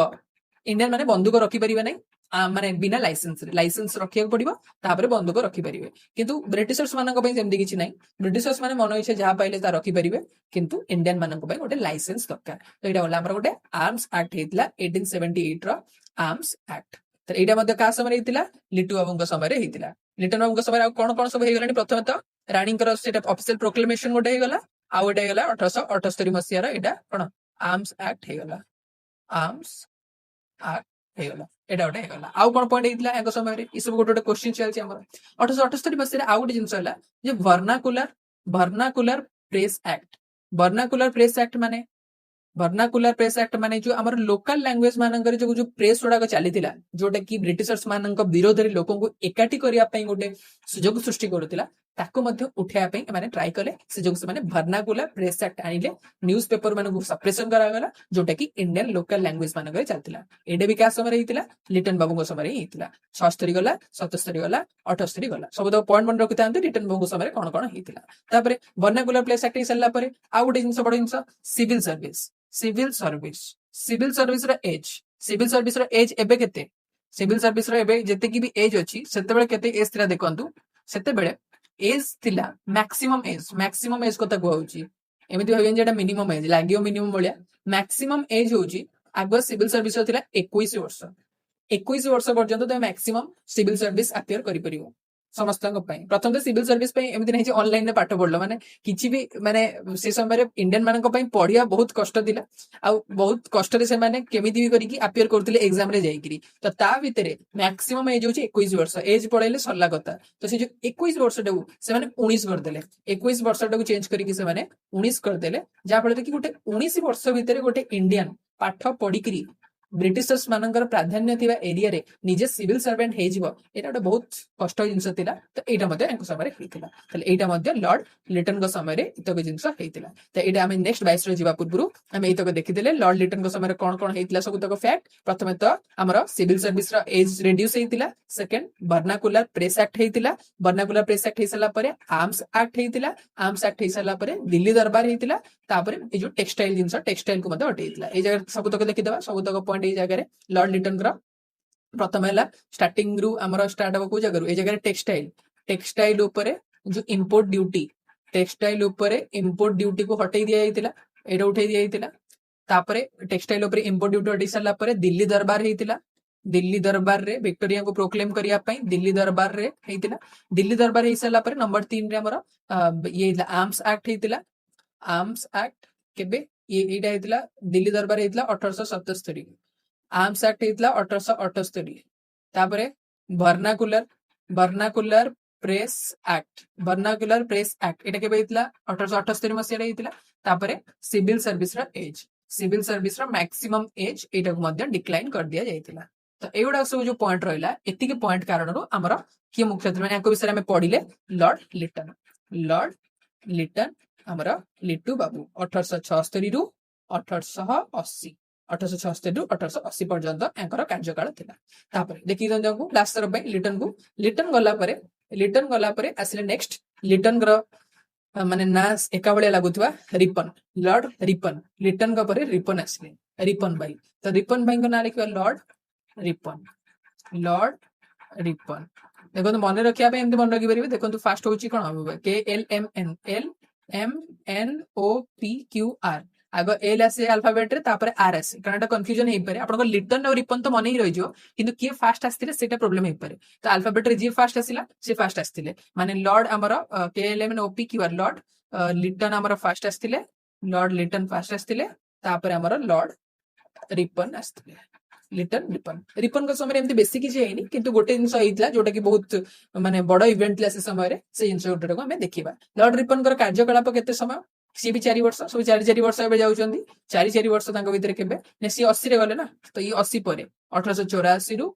इंडियन माने बंदूक रखि परिबे नै, माने बिना लाइसेंस रखिया पड़िबो, तापरे बंदूक रखि परिबे। किंतु ब्रिटिशर्स मानक पई सेमति किछि नै, ब्रिटिशर्स माने मन इच्छा जहा पाइले ता रखि परिबे, किंतु इंडियन मानक पई गोटे लाइसेंस दरकार। तो एटा होला हमर गोटे आर्म्स एक्ट हेतिला 1878 रो आर्म्स एक्ट। तो एटा मध्ये का समय हेतिला, लिटू बाबू समय रे हेतिला। लिटन बाबू समय आ कोन कोन सब हे गलानी, प्रथम तो रानी कर सेटा ऑफिशियल प्रोक्लेमेशन गोटे हे गला, आ गोटे हे गला 1878 मसिया रो एटा कोन आर्म्स एक्ट हे गला। आर्म्स एक्ट हे गला, एटा गोटे हे गला। आउ कोन पॉइंट हेतिला एको समय रे ई सब गोटे गोटे क्वेश्चन चलछि हमर। 1878 मसिया रे आ गोटे जिंस होला जे vernacular press act. Vernacular press act माने वर्नाकुलर प्रेस एक्ट माने जो हमर लोकल लैंग्वेज मानकर जो प्रेस गुडा चली थिला, जोटा कि ब्रिटिशर्स मानक विरोध रे लोकन को एकाठी करिया पई गोटे सुजोग सृष्टि करथिला, ताको मध्य उठाया पई माने ट्राई कले। से जो माने वर्नाकुलर प्रेस एक्ट आनिले, न्यूज़पेपर माने को सप्रेशन करा गला, जोटा कि इंडियन लोकल लैंग्वेज मानकर चलथिला। एडे भी का समय हेतिला, लिटन बाबू समय हेतिला। 76 गला, 77 गला, 78 गला, सब तो पॉइंट मन रखितांते लिटन बाबू समय कोन कोन हेतिला। तापरे वर्नाकुलर प्रेस एक्ट सल्ला परे आ गोटे जिंस बड जिंस सिविल सर्विस। सिविल सर्विस रो एज, सिविल सर्विस रो एज एबे केते, सिविल सर्विस रो एबे जते की भी एज अछि सेते बेले केते एज थिला देखंतु। सेते बेले एज थिला मैक्सिमम एज कोता को होउची, एमिति भाबेन जेटा मिनिमम एज लागियो मिनिमम बलिया। मैक्सिमम एज होउची आगो सिविल सर्विस रो थिला 21 वर्ष। 21 वर्ष पर्यंत तो मैक्सिमम सिविल सर्विस अपियर करि परिबो। ସମସ୍ତଙ୍କ ପାଇଁ ପ୍ରଥମ ତ ସିଭିଲ ସର୍ଭିସ ପାଇଁ ଏମିତି ନାହିଁ ଯେ ଅନଲାଇନରେ ପାଠ ପଢିଲ ମାନେ କିଛି ବି ମାନେ ସେ ସମୟରେ ଇଣ୍ଡିଆନ ମାନଙ୍କ ପାଇଁ ପଢିବା ବହୁତ କଷ୍ଟ ଥିଲା ଆଉ ବହୁତ କଷ୍ଟରେ ସେମାନେ କେମିତି ବି କରିକି ଆପିୟର କରୁଥିଲେ ଏକ୍ସାମ ରେ ଯାଇକିରି ତ ତା ଭିତରେ ମ୍ୟାକ୍ସିମମ୍ ଏଜ ହଉଛି 21 ବର୍ଷ ଏଜ ପଳେଇଲେ ସରିଲା କଥା ତ ସେ ଯୋଉ 21 ବର୍ଷଟାକୁ ସେମାନେ 19 କରିଦେଲେ 21 ବର୍ଷଟାକୁ ଚେଞ୍ଜ କରିକି ସେମାନେ 19 କରିଦେଲେ ଯାହା ଫଳରେ କି ଗୋଟେ 19 ବର୍ଷ ଭିତରେ ଗୋଟେ ଇଣ୍ଡିଆନ ପାଠ ପଢିକିରି ବ୍ରିଟିଶର୍ସ ମାନଙ୍କର ପ୍ରାଧାନ୍ୟ ଥିବା ଏରିଆରେ ନିଜେ ସିଭିଲ ସର୍ଭେଣ୍ଟ ହେଇଯିବ ଏଇଟା ଗୋଟେ ବହୁତ କଷ୍ଟ ଜିନିଷ ଥିଲା ତ ଏଇଟା ମଧ୍ୟ ୟାଙ୍କ ସମୟରେ ହେଇଥିଲା ତାହେଲେ ଏଇଟା ମଧ୍ୟ ଲର୍ଡ ଲିଟନଙ୍କ ସମୟରେ ଏତକ ଜିନିଷ ହେଇଥିଲା ତ ଏଇଟା ଆମେ ନେକ୍ସଟ ବାଇସରେ ଯିବା ପୂର୍ବରୁ ଆମେ ଏଇତକ ଦେଖିଦେଲେ ଲର୍ଡ ଲିଟନଙ୍କ ସମୟରେ କଣ କଣ ହେଇଥିଲା ସବୁତକ ଫ୍ୟାକ୍ଟ ପ୍ରଥମେ ତ ଆମର ସିଭିଲ ସର୍ଭିସ ର ଏଜ ରେଡ୍ୟୁସ ହେଇଥିଲା ସେକେଣ୍ଡ ବର୍ନାକୁଲାର ପ୍ରେସ ଆକ୍ଟ ହେଇଥିଲା ବର୍ନାକୁଲାର ପ୍ରେସ ଆକ୍ଟ ହେଇସାରିଲା ପରେ ଆର୍ମସ ଆକ୍ଟ ହେଇଥିଲା ଆର୍ମସ ଆକ୍ଟ ହେଇସାରିଲା ପରେ ଦିଲ୍ଲୀ ଦରବାର ହେଇଥିଲା ତାପରେ ଏଇ ଯୋଉ ଟେକ୍ସଟାଇଲ ଜିନିଷ ଟେକ୍ସଟାଇଲ କୁ ମଧ୍ୟ ହଟେଇଥିଲା ଏଇ ଜାଗାରେ ସବୁତକ ଦେଖିଦବା ସବୁତକ ପଏଣ୍ଟ ଏଇ ଜାଗାରେ ଲର୍ଡ ଲିଟନଙ୍କର ପ୍ରଥମ ହେଲା ଷ୍ଟାର୍ଟିଂ ରୁ ଆମର ଷ୍ଟାର୍ଟ ହବ କୋଉ ଜାଗାରୁ ଏଇ ଜାଗାରେ ଟେକ୍ସଟାଇଲ ଟେକ୍ସଟାଇଲ ଉପରେ ଯୋଉ ଇମ୍ପୋର୍ଟ ଡ୍ୟୁଟି ଟେକ୍ସଟାଇଲ ଉପରେ ଇମ୍ପୋର୍ଟ ଡ୍ୟୁଟି କୁ ହଟେଇ ଦିଆଯାଇଥିଲା ଏଇଟା ଉଠେଇ ଦିଆଯାଇଥିଲା ତାପରେ ଟେକ୍ସଟାଇଲ ଉପରେ ଇମ୍ପୋର୍ଟ ଡ୍ୟୁଟି ହଟେଇ ସାରିଲା ପରେ ଦିଲ୍ଲୀ ଦରବାର ହେଇଥିଲା ଦିଲ୍ଲୀ ଦରବାରରେ ଭିକ୍ଟୋରିଆଙ୍କୁ ପ୍ରୋକ୍ଲେମ କରିବା ପାଇଁ ଦିଲ୍ଲୀ ଦରବାରରେ ହେଇଥିଲା ଦିଲ୍ଲୀ ଦରବାର ହେଇସାରିଲା ପରେ ନମ୍ବର 3 ରେ ଆମର ଇଏ ହେଇଥିଲା ଆର୍ମସ ଆକ୍ଟ ହେଇଥିଲା ଆର୍ମସ ଆକ୍ଟ କେବେ ଏଇଟା ହେଇଥିଲା ଦିଲ୍ଲୀ ଦରବାର ହେଇଥିଲା 1877 आर्म्स एक्ट ହେଇଥିଲା 1878 ତାପରେ ବର୍ନାକୁଲାର ପ୍ରେସ ଆକ୍ଟ ଏଟା କେବେ ହେଇଥିଲା 1878 ମସିହାରେ ହେଇଥିଲା ତାପରେ ସିଭିଲ ସର୍ଭିସ ର ମ୍ୟାକ୍ସିମମ୍ ଏଜ ଏଇଟାକୁ ମଧ୍ୟ ଡିକ୍ଲାଇନ କରିଦିଆ ଯାଇଥିଲା ତ ଏଇଗୁଡା ସବୁ ଯୋଉ ପଏଣ୍ଟ ରହିଲା ଏତିକି ପଏଣ୍ଟ କାରଣରୁ ଆମର କିଏ ମୁଖ୍ୟମନ୍ତ୍ରୀ ମାନେ ୟାଙ୍କ ବିଷୟରେ ଆମେ ପଢିଲେ ଲର୍ଡ ଲିଟନ ଆମର ଲିଟୁ ବାବୁ 1876 ରୁ 1880 1876 ରୁ 1880 ପର୍ଯ୍ୟନ୍ତ ୟାଙ୍କର କାର୍ଯ୍ୟକାଳ ଥିଲା ତାପରେ ଦେଖି ଦିଅନ୍ତୁ ଲାଷ୍ଟ ଥର ପାଇଁ ଲିଟନ ଗଲା ପରେ ଆସିଲେ ନେକ୍ସଟ ଲିଟନଙ୍କର ମାନେ ନା ଏକା ଭଳିଆ ଲାଗୁଥିବା ରିପନ ଲର୍ଡ ରିପନ ଲିଟନଙ୍କ ପରେ ରିପନ ଆସିଲେ ରିପନ ଭାଇ ତ ରିପନ ଭାଇଙ୍କ ନାଁ ଲେଖିବା ଲର୍ଡ ରିପନ ଦେଖନ୍ତୁ ମନେ ରଖିବା ପାଇଁ ଏମିତି ମନେ ରଖିପାରିବେ ଦେଖନ୍ତୁ ଫାଷ୍ଟ ହଉଛି କଣ KLMNOPQR आग एल आसे अल्फाबेट रे तापर आर आसे कारण एटा कंफ्यूजन हेई पारे आपन लिटन और रिपन तो मन ही रहि जो किंतु किए फास्ट आस्तिले सेटा प्रॉब्लम हेई पारे तो अल्फाबेट रे जे फास्ट आसिला से फास्ट आस्तिले माने लॉर्ड हमर KLMNOPQR लॉर्ड लिटन हमर फास्ट आस्तिले लॉर्ड लिटन फास्ट आस्तिले तापर हमर लॉर्ड रिपन आस्तिले रिपन को समय एमती बेसी किछि हेइनी किंतु गोटे जिंस हेइतला जोटा कि बहुत माने बड़ इवेंट ला से समय रे से जिंस गोटे को हमें देखिबा लॉर्ड रिपन कर कार्यकलाप केते समय सी भी 4 वर्ष सब 4 वर्ष एबे जाउछंदी 4 वर्ष तांको भीतर केबे ने सी 80 रे गले ना तो ये 80 परे 1884 रु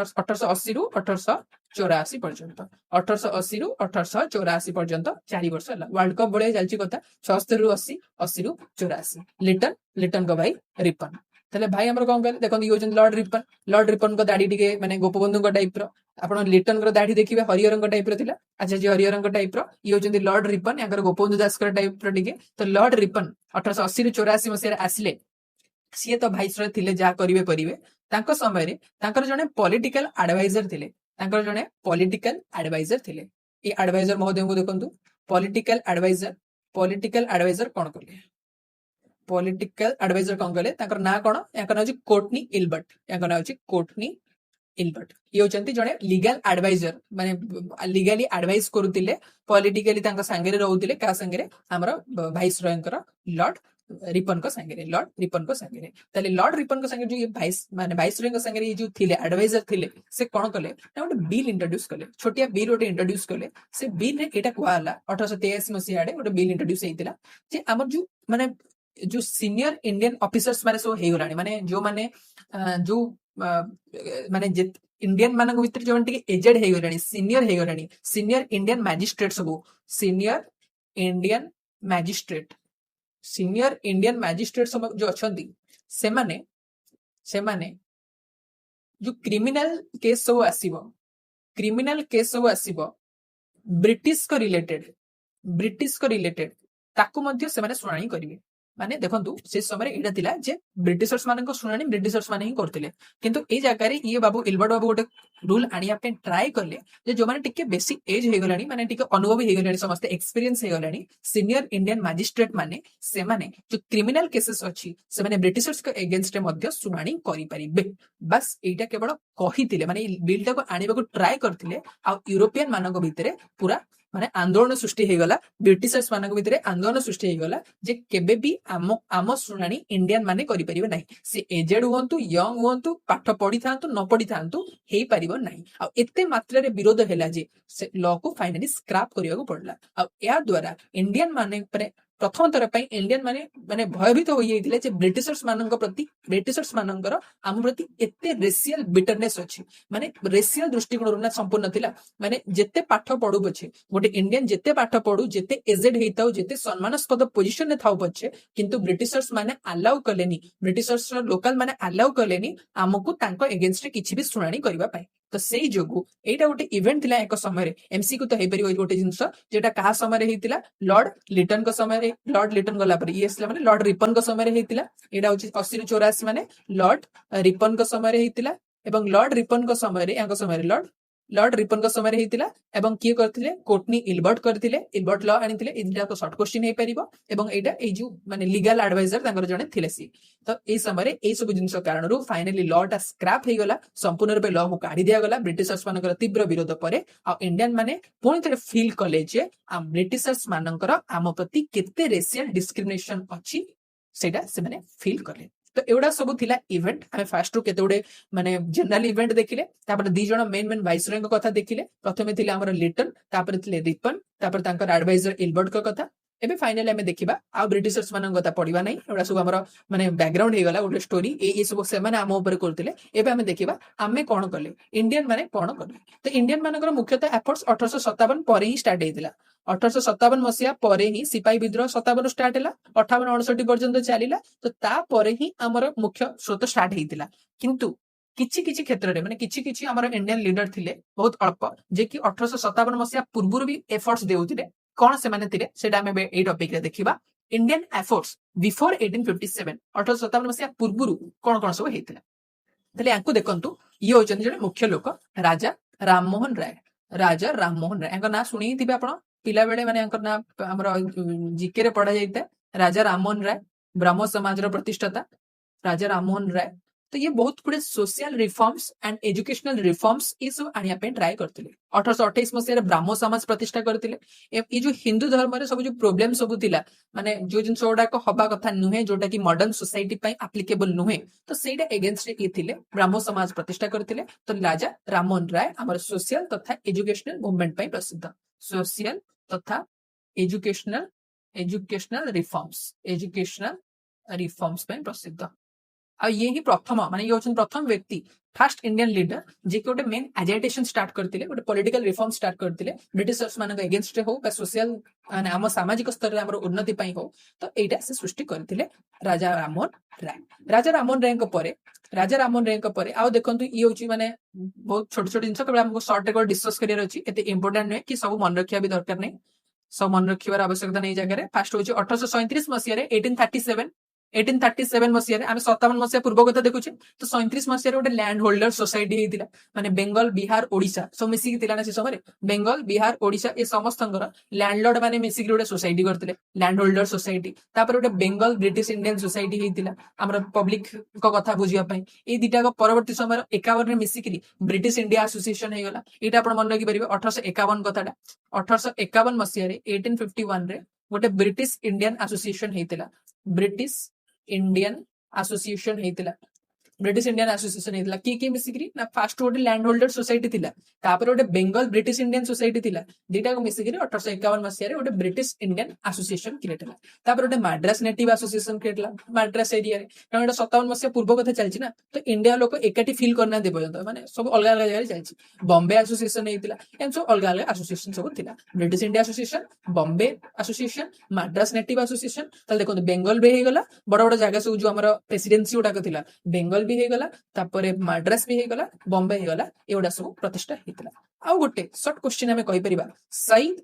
1880 रु 1884 पर्यंत 1880 रु 1884 पर्यंत 4 वर्ष हला वर्ल्ड कप बळे जालची कथा 76 रु 80 80 रु 84 लिटन को भाई रिपन तले भाई हमर कोन कहले देखन ये होचन लॉर्ड रिपन को दाढ़ी टिके माने गोपबंधु को टाइप रो आपण लिटन को दाढ़ी देखिबे हरिहरन को टाइप रो थिला अच्छा जे हरिहरन को टाइप रो ये होचन लॉर्ड रिपन याकर गोपबंधु दास को टाइप रो टिके तो लॉर्ड रिपन 1880 रु 84 मसिया आसिले सीए तो भाइसरॉय थिले जा करिवे परिवे तांको समय रे तांकर जने पॉलिटिकल एडवाइजर थिले ए एडवाइजर महोदय को देखंतु पॉलिटिकल एडवाइजर कोन करले पॉलिटिकल एडवाइजर कौन कहले ताकर ना कोन याकर नाउ कोर्टनी इल्बर्ट ये होचंती जने लीगल एडवाइजर माने लीगली एडवाइस करूतिले पॉलिटिकली तांका संगे रहउतिले का संगे हमर भाइसरॉयंकर लॉर्ड रिपन को संगे ताले लॉर्ड रिपन को संगे जो ये भाइसरॉय को संगे जो थिले एडवाइजर थिले से कोन कले ना गोटे बिल इंट्रोड्यूस कले छोटिया बिल गोटे इंट्रोड्यूस कले से बिल रे एटा कहला 1883 मसिया आडे गोटे बिल इंट्रोड्यूस हेतिला जे हमर जो माने जो सीनियर इंडियन ऑफिसर्स माने सब हे गलानी माने जो माने जो माने इंडियन मानक भीतर जो टिके एजेड हे गलानी सीनियर इंडियन मैजिस्ट्रेट सब सीनियर इंडियन मैजिस्ट्रेट सब जो अछंती से माने जो क्रिमिनल केस सब आसीबो ब्रिटिश को रिलेटेड ताकू मध्य से माने सुनाई करिवे माने देखंतु से समय एटा थिला जे ब्रिटिशर्स मानक शुनानी ब्रिटिशर्स माने ही करथिले किंतु ए जगह रे ये बाबू इलबर्ट बाबू गोटे रूल आनिया पे ट्राई करले जे जो माने टिके बेसी एज हे गलानी माने टिके अनुभवी हे गलानी समस्त एक्सपीरियंस हे गलानी सीनियर इंडियन मैजिस्ट्रेट माने से माने जो क्रिमिनल केसेस अछि से माने ब्रिटिशर्स के अगेंस्ट रे मध्य शुनानी करि परिबे बस एटा केवल कहिथिले माने बिल टाको आनिबा को ट्राई करथिले आ यूरोपियन मानक भितरे पूरा माने आंदोलन सृष्टि हे गला ब्रिटिशर्स मानक भितरे आंदोलन सृष्टि हे गला जे केबे भी आम शुनानी इंडियन माने करि परिबे नाही से एजेड हुअंतु यंग हुअंतु पाठ पढ़ी थांतु न पढ़ी थांतु हेई परिबो नाही आ एते मात्रा रे विरोध हैला जे से लॉ को फाइनली स्क्रैप करिया को पड़ला आ या द्वारा इंडियन माने परे प्रथम थर पई इंडियन माने माने भयभीत होई जाइतिले जे ब्रिटिशर्स मानक प्रति ब्रिटिशर्स मानकर आम प्रति एते रेशियल बिटरनेस अछि माने रेशियल दृष्टिकोण रुना संपूर्ण थिला माने जेते पाठ पढु पछे गोटे इंडियन जेते पाठ पढु जेते एजेड हेइताउ जेते सम्मानस्पद पोजीशन ने थाउ पछे किंतु ब्रिटिशर्स माने अलाउ कलेनी ब्रिटिशर्स लोकल माने अलाउ कलेनी हमकु तांको अगेंस्ट किछि भी सुनानी करबा पाए तो सेई जोगु एटा गोटे इवेंट थिला एक समय रे एमसी को तो हे परिबो गोटे जिंस जेटा कहा समय रे हेतिला लॉर्ड लिटन को समय रे लॉर्ड लिटन गला पर ये असला माने लॉर्ड रिपन को समय रे हेतिला एटा होची 80 84 माने लॉर्ड रिपन को समय रे हेतिला एवं लॉर्ड रिपन को समय रे याको समय रे लॉर्ड रिपन को समय रे हेतिला एवं किए करथिले कोटनी इलबर्ट करथिले इलबर्ट लॉ आनिथिले इदिटा को शॉर्ट क्वेश्चन हे परिबो एवं एटा ए जो माने लीगल एडवाइजर तांकर जने थिले सी तो ए समय रे ए सब जिंस कारण रो फाइनली लॉ टा स्क्रैप हे गला संपूर्ण रूपे लॉ को काढी दिया गला ब्रिटिशर्स मानकर तीव्र विरोध परे आ इंडियन माने पुणी थरे फील कले जे आ ब्रिटिशर्स मानकर आम प्रति केते रेशियल डिस्क्रिमिनेशन अछि सेटा से माने फील करले तो एवडा सब थिला इवेंट हमें फास्ट रो केते उडे माने जनरल इवेंट देखिले तापर दी जण मेन वाइसरॉय को कथा देखिले प्रथमे थिला हमर लिटन तापर थिले रिपन तापर तांकर एडवाइजर इलबर्ट को कथा एबे फाइनली हमें देखिबा आ ब्रिटिशर्स मानन कथा पढिबा नै एवडा सब हमर माने बैकग्राउंड हे गला उडे स्टोरी ए सब से माने हम ऊपर करथिले एबे हमें देखिबा हमें कोन करले इंडियन माने कोन करले तो इंडियन मानकर मुख्यतः एफर्ट्स 1857 परे ही स्टार्ट हेतिला 1857 मसिया परे ही सिपाही विद्रोह 57 स्टार्ट हैला 58 59 पर्यंत चलीला तो ता परे ही हमर मुख्य स्रोत स्टार्ट हेतिला किंतु किछि किछि क्षेत्र रे माने किछि किछि हमर इंडियन लीडर थिले बहुत अल्प जे कि 1857 मसिया पूर्वरु भी एफर्ट्स देउतिले कोन से माने थिले सेटा हमें ए टॉपिक रे देखिबा इंडियन एफर्ट्स बिफोर 1857 1857 मसिया पूर्वरु कोन कोन सब हेतिला तले यांको देखंतु ये होचन जे मुख्य लोक राजा राममोहन राय यांको ना सुनी थिबे आपण पिला बेले माने यांको ना हमर जीके रे पढा जाइता राजा राममोहन राय ब्रह्म समाज रो प्रतिष्ठाता राजा राममोहन राय तो ये बहुत गुड़े social reforms and educational reforms ये सब आनिया पे ट्राई करथिले 1828 मसिया ब्राह्मण समाज प्रतिष्ठा करथिले ये जो हिंदू धर्म रे सब जो प्रॉब्लम सब थिला माने जो जिंस ओडा को हबा कथा नुहे जोटा कि मॉडर्न सोसाइटी पई एप्लीकेबल नुहे तो सेटा अगेंस्ट ये थिले ब्राह्मण समाज प्रतिष्ठा करथिले तो राजा राममोहन राय हमर सोशल तथा एजुकेशनल मूवमेंट पई प्रसिद्ध सोशल तथा एजुकेशनल रिफॉर्म्स पई प्रसिद्ध आ ये ही प्रथम माने ये होचन प्रथम व्यक्ति फर्स्ट इंडियन लीडर जे के मेन एजिटेशन स्टार्ट करथिले गोटे पॉलिटिकल रिफॉर्म स्टार्ट करथिले ब्रिटिशर्स मानक अगेंस्ट हो बा सोशल माने हम सामाजिक स्तर रे हमर उन्नति पई हो तो एटा से सृष्टि करथिले राजा राममोहन राय को परे आउ देखंतु ई होची माने बहुत छोट छोट जिंस केवल हमको शॉर्ट रे डिस्कस करियर अछि एते इंपोर्टेंट नै कि सब मन रखिया भी दरकार नै सब मन रखिबार आवश्यकता नै जगह रे फर्स्ट होची 1837 मसिया रे 1837 मसिया आम 57 मसिया पूर्व कथा देखुचे तो 37 मसिया गोटे लैंड होल्डर सोसाइटी हेतिला माने बेंगल बिहार ओडिशा सब मिसिकी तिला ना से समय बेंगल बिहार ओडिशा ए समस्तंकर लैंडलॉर्ड माने मिसिकी गोटे सोसाइटी करथिले लैंड होल्डर सोसाइटी तापर गोटे बेंगल ब्रिटिश इंडियन सोसाइटी हेतिला हमर पब्लिक को कथा बुझिया पई ए दिटा को परवर्ती समय 51 रे मिसिकी ब्रिटिश इंडिया एसोसिएशन हे गला एटा आपण मन रखि परिबे 1851 कथाटा 1851 मसिया रे 1851 रे गोटे ब्रिटिश इंडियन एसोसिएशन हेतिला ब्रिटिश इंडियन एसोसिएशन हेतिला की मिसिकरी ना फास्ट गोटे लैंड होल्डर सोसाइटी थिला तापर गोटे बेंगल ब्रिटिश इंडियन सोसाइटी थिला दीटा को मिसिकरी 1851 मसिया रे गोटे ब्रिटिश इंडियन एसोसिएशन क्रिएट हला तापर गोटे मद्रास नेटिव एसोसिएशन क्रिएट हला मद्रास एरिया रे कारण एटा 57 मसिया पूर्व कथा चलछि ना तो इंडिया लोक एकाठी फील करना दे पर्यंत माने सब अलग अलग जगह चलछि बॉम्बे एसोसिएशन हेतिला एम सब अलग अलग एसोसिएशन सब थिला British India association Bombay association Madras native association तले देखो बेंगल बे हे गला बड़ बड़ जगह सब जो हमर प्रेसिडेंसी उडा को थिला बेंगल भी हेगला तापरे मद्रास भी हेगला बॉम्बे हेगला एवडा सब प्रतिष्ठा हेतला आ गोटे शॉर्ट क्वेश्चन हमें कहि परिबा सईद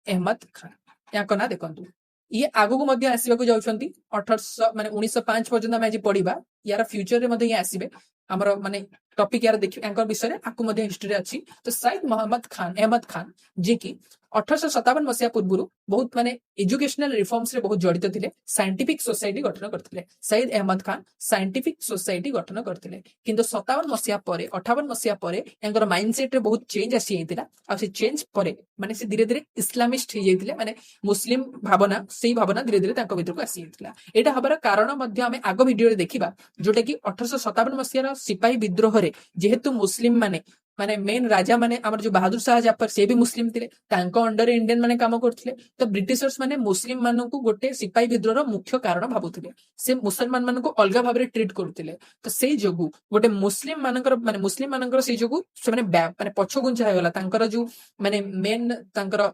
अहमद खान या कना देखंतु ये आगु मध्य आसवाक जाउछंती 1800 माने 1905 पर्यंत आम आज पढ़ा यार फ्यूचर रे मध्य ये आसीबे हमर माने टॉपिक यार देखि एंकर विषय रे आकु मध्य हिस्ट्री अछि तो सईद अहमद खान जे कि 1857 मसिया पूर्व बहुत माने एजुकेशनल रिफॉर्म्स रे बहुत जड़ित थिले साइंटिफिक सोसाइटी गठन करथिले सईद अहमद खान साइंटिफिक सोसाइटी गठन करथिले किंतु 57 मसिया परे 58 मसिया परे एंकर माइंडसेट रे बहुत चेंज आसी जाइतिला आ से चेंज परे माने से धीरे धीरे इस्लामिस्ट हो जाइतिले माने मुस्लिम भावना सेही भावना धीरे धीरे तांको भीतर को आसी जाइतिला एटा हबार कारण मध्य आमे आगो वीडियो रे देखिबा जोटा कि 1857 मसिया सिपाही विद्रोह रे जेहेतु मुस्लिम माने माने मेन राजा माने हमर जो बहादुर शाह जाफर से भी मुस्लिम थिले तांको अंडर इंडियन माने काम करथिले तो ब्रिटिशर्स माने मुस्लिम मानन को गोटे सिपाही विद्रोह रो मुख्य कारण भाबुथिले से मुसलमान मानन को अलगा भाबरे ट्रीट करथिले तो सेही जोगु गोटे मुस्लिम मानकर माने मुस्लिम मानकर सेही जोगु से माने पछ गुंचा हे गला तांकर जो माने मेन तांकर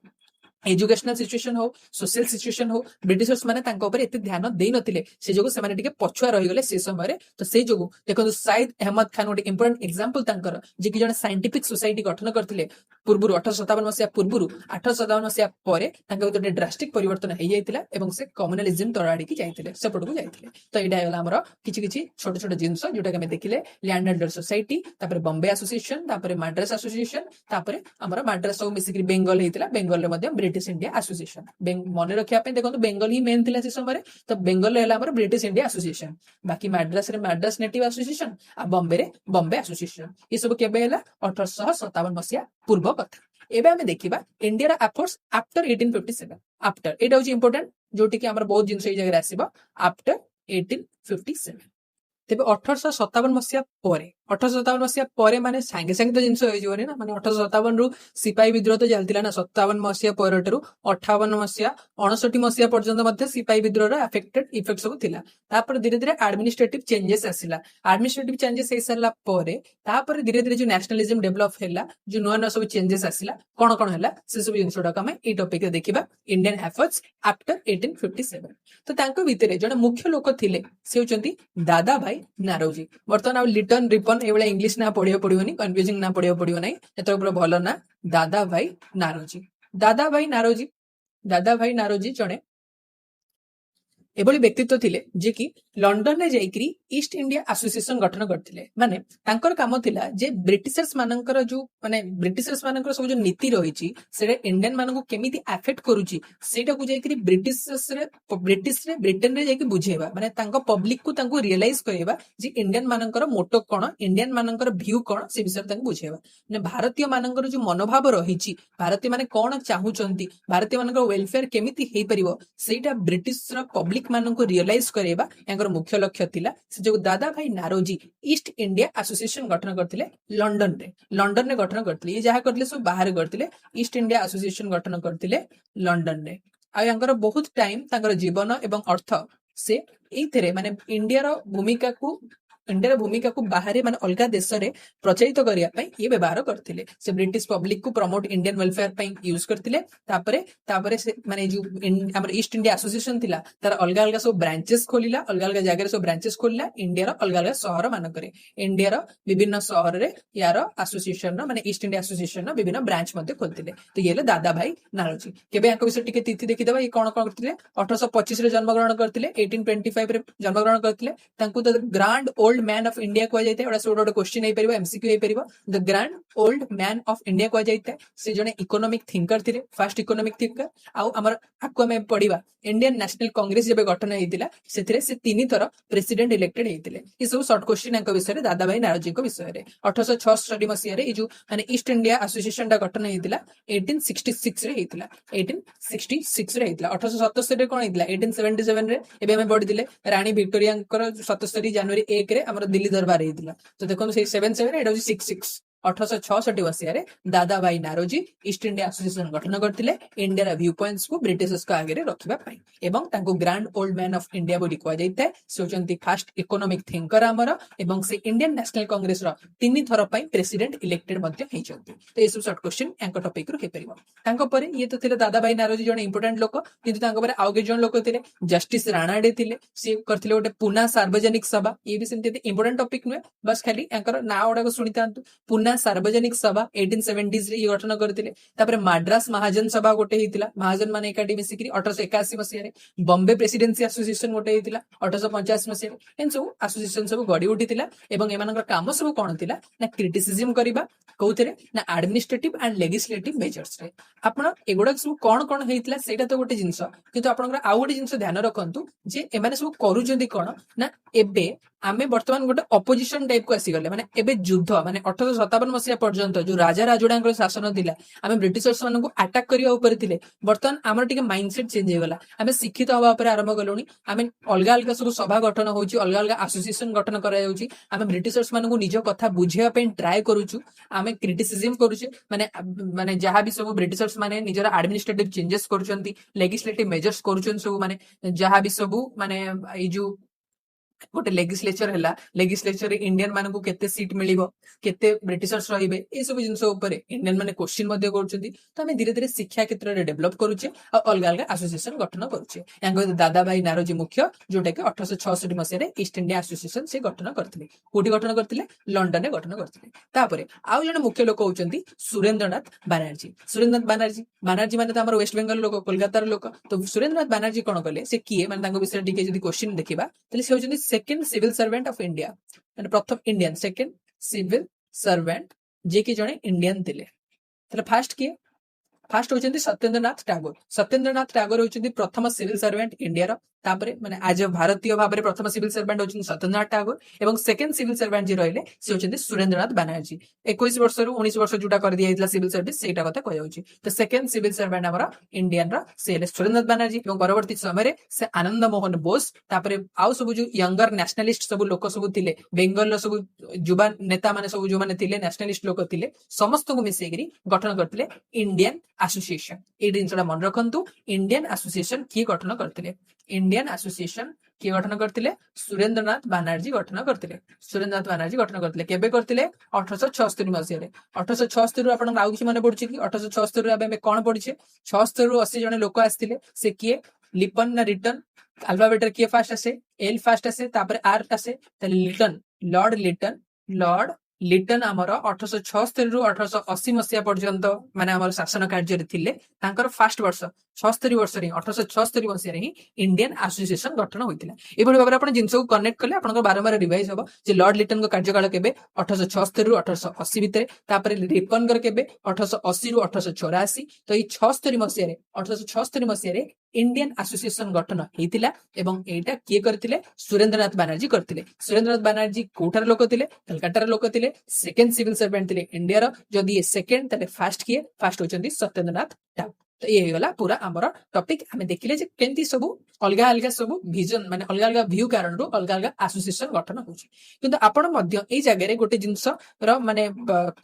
एजुकेशनल सिचुएशन हो सोशल सिचुएशन हो ब्रिटिशर्स माने तांको ऊपर एते ध्यान देई नथिले से जोगु से माने टिके पछुआ रहि गले से समय रे तो से जोगु देखो सईद अहमद खान गोटे इंपोर्टेंट एग्जांपल तांकर जे कि जने साइंटिफिक सोसाइटी गठन करथिले पूर्वरु 1857 मसिया पूर्वरु 1857 मसिया परे तांको गोटे ड्रास्टिक परिवर्तन हे जाइतिला एवं से कम्युनलिज्म तराडी की जाइतिले सेपटकु जाइतिले तो एडा होला हमर किछि किछि छोट छोट जिंस जोटा के हम देखिले लैंड होल्डर सोसाइटी तापर बॉम्बे एसोसिएशन तापर मद्रास एसोसिएशन तापर हमर मद्रास सब मिसिकरी बेंगल हेतिला बेंगल रे मध्ये ब्रिटिश इंडिया एसोसिएशन मन रखिया पे देखो बेंगल ही मेन थिला से समय तो बेंगल रे हमर ब्रिटिश इंडिया एसोसिएशन बाकी मद्रास रे मद्रास नेटिव एसोसिएशन आ बॉम्बे रे बॉम्बे एसोसिएशन ये सब केबे हला 1857 मसिया पूर्व कथा एबे हमें देखिबा इंडिया एफर्ट्स आफ्टर 1857 आफ्टर एटा होची इंपोर्टेंट जोटी कि हमर बहुत जिंस ए जगह आसीबा आफ्टर 1857 तेबे 1857 मसिया परे 1857 मसिया परे माने सांगे सांगे तो जिंस होई जोरे ना माने 1857 रु सिपाही विद्रोह तो चलतिला ना 57 मसिया परटरु 58 मसिया 59 मसिया पर्यंत मध्ये सिपाही विद्रोह रा अफेक्टेड इफेक्ट सब थिला तापर धीरे धीरे एडमिनिस्ट्रेटिव चेंजेस आसिला एडमिनिस्ट्रेटिव चेंजेस हे सरला परे तापर धीरे धीरे जो नेशनलिज्म डेवलप हैला जो नया नया सब चेंजेस आसिला कोन कोन हैला से सब जिंसडा का ए टॉपिक रे देखिबा इंडियन एफर्ट्स आफ्टर 1857 तो तांको भितरे जने मुख्य लोक थिले से होचंती दादा भाई नारोजी वर्तमान आ लिटन रिपन एवला इंग्लिश ना पढ़ियो पड़ियोनी कंफ्यूजिंग ना पढ़ियो पड़ियो नै एतो पूरा भलो ना दादा भाई नारोजी जने एभली व्यक्तित्व थिले जे कि लंडन रे जाइकरी ईस्ट इंडिया एसोसिएशन गठन करथिले माने तांकर काम थिला जे ब्रिटिशर्स मानकर जो माने ब्रिटिशर्स मानकर सब जो नीति रहिची सेरे इंडियन मानको केमिति अफेक्ट करूची सेटा को जाइकरी ब्रिटिश रे ब्रिटेन रे जाइकि बुझेबा माने तांको पब्लिक को तांको रियलाइज करेबा जे इंडियन मानकर मोटो कोन इंडियन मानकर व्यू कोन से विषय तांको बुझेबा माने भारतीय मानकर जो मनोभाव रहिची भारतीय माने कोन चाहुचंती भारतीय मानकर वेलफेयर केमिति हेई परिबो सेटा ब्रिटिश रा पब्लिक मानको रियलाइज करेबा एंकर मुख्य लक्ष्य थिला से जो दादा भाई नारोजी ईस्ट इंडिया एसोसिएशन गठन करथिले लंडन रे गठन करथिले ये जहा करथिले सब बाहर करथिले ईस्ट इंडिया एसोसिएशन गठन करथिले लंडन रे आ एंकर बहुत टाइम तांकर जीवन एवं अर्थ से एथरे माने इंडिया भूमिका को बाहर माने अलगा देश रे प्रचारित करिया पई ये व्यवहार करथिले से ब्रिटिश पब्लिक को प्रमोट इंडियन वेलफेयर पई यूज करथिले तापरे से माने जो हमर ईस्ट इंडिया एसोसिएशन थिला तार अलगा अलगा सब ब्रांचेस खोलिला अलगा अलगा जगह रे सब ब्रांचेस खोलिला इंडिया रो अलगा अलगा शहर मान करे इंडिया रो विभिन्न शहर रे यार एसोसिएशन रो माने ईस्ट इंडिया एसोसिएशन रो विभिन्न ब्रांच मध्ये खोलथिले तो येले दादा भाई नारोजी केबे आको विषय टिके तिथि देखि देबा ये कोन कोन करथिले 1825 रे जन्म ग्रहण करथिले 1825 रे जन्म ग्रहण करथिले तांको the grand old man of India को जाइते एडा सोडो क्वेश्चन हे परिबो एमसीक्यू हे परिबो the grand old man of India को जाइते से जने इकोनॉमिक थिंकर थिले फर्स्ट इकोनॉमिक थिंकर आउ हमर आको में पढिबा इंडियन नेशनल कांग्रेस जेबे गठन हेतिला सेथिरे से तीन थर प्रेसिडेंट इलेक्टेड हेतिले ई सब शॉर्ट क्वेश्चन अंक विषय रे दादा भाई नारोजी को विषय रे 1866 मसिया रे ई जो माने ईस्ट इंडिया एसोसिएशन दा गठन हेतिला 1866 रे हेतिला 1866 रे हेतिला 1877 रे कोन हेतिला 1877 रे एबे हम बढी दिले रानी विक्टोरिया कर 77 जनवरी 1 रे हमर दिल्ली दरबार हेतिला तो देखो से 77 एटा 66 1866 मसिया रे दादा भाई नारोजी ईस्ट इंडिया एसोसिएशन गठन करथिले इंडिया व्यू पॉइंट्स को ब्रिटिशर्स को आगे रखिबा पई एवं तांको grand old man of India बोली कोआ जाइते सोचंती फास्ट इकोनॉमिक थिंकर हमर एवं से इंडियन नेशनल कांग्रेस रो तीन थर पई प्रेसिडेंट इलेक्टेड मध्ये हेचंती तो ए सब शॉर्ट क्वेश्चन एंको टॉपिक रो हे परिबो तांको परे ये तो थिले दादा भाई नारोजी जने इंपोर्टेंट लोक किंतु तांको परे आउ के जन लोक थिले जस्टिस राणाडे थिले से करथिले ओटे पुना सार्वजनिक सभा ये भी सेमते इंपोर्टेंट टॉपिक नुए बस खाली एंकर ना ओडा को सुनितांतु पुना पुना सार्वजनिक सभा 1870 रे ये गठन करथिले तापर माड्रास महाजन सभा गोटे हेतिला महाजन माने एकाडी मिसिकरी 1881 मसिया रे बॉम्बे प्रेसिडेंसी एसोसिएशन गोटे हेतिला 1885 मसिया रे एन सब एसोसिएशन सब गडी उठितिला एवं एमानकर काम सब कोन थिला ना क्रिटिसिज्म करिबा कोउथरे ना एडमिनिस्ट्रेटिव एंड लेजिस्लेटिव मेजर्स रे आपण एगुडा सब कोन हेतिला सेटा तो गोटे जिंस किंतु आपनकर आ गोटे जिंस ध्यान रखंतु जे एमाने सब करूजंदी कोन ना एबे आमे वर्तमान गोटे अपोजिशन टाइप को आसी गले माने एबे युद्ध माने 1857 मसिया पर्यंत जो राजा राजोडांकर शासन थिला आमे ब्रिटिशर्स मानन को अटैक करिया ऊपर थिले वर्तमान हमर टिके माइंडसेट चेंज हे गला आमे शिक्षित होबा ऊपर आरंभ करलोनी आमे अलगा अलगा सब सभा गठन होउची अलगा अलगा एसोसिएशन गठन करा जाउची आमे ब्रिटिशर्स मानन को निजो कथा बुझिया पे ट्राई करूछु आमे क्रिटिसिज्म करूचे माने माने जहां भी सब ब्रिटिशर्स माने निजरा एडमिनिस्ट्रेटिव चेंजेस करूचंती लेजिस्लेटिव मेजर्स करूचन सब माने जहां भी सब माने ए जो गोटे लेजिस्लेचर है लेजिस्लेचर इंडियन मान को केते सीट मिलिबो केते ब्रिटिशर्स रहिबे ए सब जिंस ऊपर इंडियन माने क्वेश्चन मध्ये करछंती तो हमें धीरे धीरे शिक्षा क्षेत्र रे डेवलप करूचे और अलग अलग एसोसिएशन गठन करूचे यांगो दादा भाई नारोजी मुख्य जोटा कि 1866 मसिया रे ईस्ट इंडिया एसोसिएशन से गठन करथिले कोठी गठन करथिले लंडन रे गठन करथिले तापरे आउ जने मुख्य लोक होचंती सुरेंद्रनाथ बनर्जी बनर्जी माने तो हमर वेस्ट बंगाल लोक कोलकाता रे लोक तो सुरेंद्रनाथ बनर्जी कोन करले से किए माने तांको विषय टिके जदी क्वेश्चन देखिबा तले से होचंती second civil servant of India माने प्रथम इंडियन सेकंड सिविल सर्वेंट जे कि जने इंडियन थिले तले फास्ट होचंती सत्येंद्रनाथ टैगोर होचंती प्रथम सिविल सर्वेंट इंडिया रो तापरे माने आज भारतीय भाबरे प्रथम सिविल सर्वेंट होचंती सत्येंद्रनाथ टैगोर एवं सेकंड सिविल सर्वेंट जे रहले से होचंती सुरेंद्रनाथ बनर्जी 21 वर्ष रु 19 वर्ष जुटा कर दिया हितला सिविल सर्विस सेटा कथा कह जाउची तो सेकंड सिविल सर्वेंट हमर इंडियन रो से सुरेंद्रनाथ बनर्जी एवं परवर्ती समय रे से आनंद मोहन बोस तापरे आउ सब जो यंगर नेशनलिस्ट सब लोक सब थिले बेंगल रो सब युवा नेता माने सब जो माने थिले नेशनलिस्ट लोक थिले समस्त को मिसेगिरी गठन करथिले इंडियन एसोसिएशन ए जिनसडा मन रखंतु इंडियन एसोसिएशन की गठन करथिले इंडियन एसोसिएशन की गठन करथिले सुरेंद्रनाथ बनर्जी गठन करथिले केबे करथिले 1876 मसिया रे 1876 रु आपण आउ कि माने पडुची कि 1876 रु आबे कोन पडिचे 76 रु 80 जने लोक आस्थिले से किए लिपन ना रिटर्न अल्फाबेट किए फास्ट आसे एल फास्ट आसे तापर आर आसे लिटन लॉर्ड लिटन आमर 1876 रु 1880 मसिया पर्यंत माने आमर शासन कार्य रे थिले तांकर फर्स्ट वर्ष 76 वर्ष रे 1876 मसिया रे इंडियन एसोसिएशन गठन होइतिला एबोली बाबा आपण जिंस को कनेक्ट करले आपण बारंबार रिवाइज होबो जे लॉर्ड लिटन को कार्यकाल केबे 1876 रु 1880 भितरे तापर रिपन कर केबे 1880 रु 1884 तो ई 76 मसिया रे 1876 मसिया रे इंडियन एसोसिएशन गठन हेतिला एवं एटा किए करथिले सुरेंद्रनाथ बनर्जी करथिले सुरेंद्रनाथ बनर्जी कोठार लोक थिले कलकत्ता लोक थिले सेकंड सिविल सर्वेंट थिले इंडिया रो जदी ये सेकंड तले फर्स्ट होचंदी सत्येंद्रनाथ टैगोर तो ये गला पूरा हमर टॉपिक हमें देखिले जे केंती सब अलगा अलगा सब विजन माने अलगा अलगा व्यू कारण रो अलगा अलगा एसोसिएशन गठन होची किंतु आपण मध्य ए जगह रे गोटे जिंस रो माने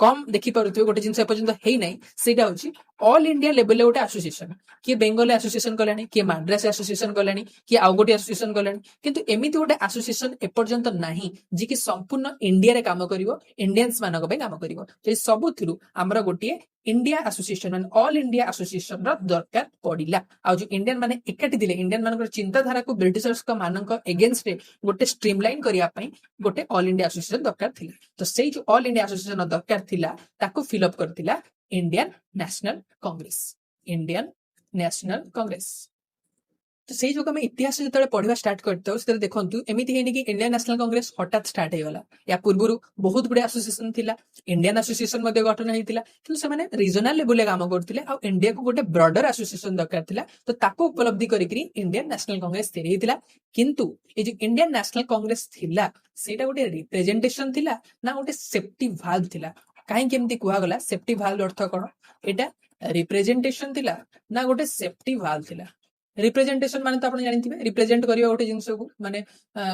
कम देखि परथि गोटे जिंस पर्यंत हेई नै सेटा होची ऑल इंडिया लेवल ले गोटे एसोसिएशन कि बेंगल एसोसिएशन कलानी कि माड्रास एसोसिएशन कलानी कि आउ गोटे एसोसिएशन कलानी किंतु एमिति गोटे एसोसिएशन ए पर्यंत नाही जे कि संपूर्ण इंडिया रे काम करिवो इंडियंस मानक पे काम करिवो जे सब थिरु हमर गोटे इंडिया एसोसिएशन माने ऑल इंडिया एसोसिएशन रो दरकार पडिला आ जो इंडियन माने एकाटी दिले इंडियन मानकर चिंताधारा को ब्रिटिशर्स का मानक अगेंस्ट रे गोटे स्ट्रीमलाइन करिया पई गोटे ऑल इंडिया एसोसिएशन दरकार थिला तो सेई जो ऑल इंडिया एसोसिएशन दरकार थिला ताको फिल अप करथिला इंडियन नेशनल कांग्रेस तो से जो आम इतिहास जो पढ़ा स्टार्ट करते देखो एमती है कि इंडियन नेशनल कांग्रेस हठात स्टार्ट होगा या पूर्व बहुत गुड़े एसोसिएशन थिला इंडियन एसोसिएशन गठन होता कि से रिजनल लेवल काम करते इंडिया को गोटे ब्रॉडर एसोसिएशन दरकार थिला तो ताको उपलब्धि करी इंडियन नेशनल कांग्रेस तैयारी थिला किंतु ये जो इंडियन नेशनल कांग्रेस थिला सेटा गोटे रिप्रेजेंटेशन थिला ना गोटे सेफ्टी वाल्व थिला कहीं केमती कहगला सेफ्टी वाल्व अर्थ कौन एटा रिप्रेजेंटेशन थिला ना गोटे सेफ्टी वाल्व थिला रिप्रेजेंटेशन माने तो आप जानते रिप्रेजेंट करबा गोटे जिंस को माने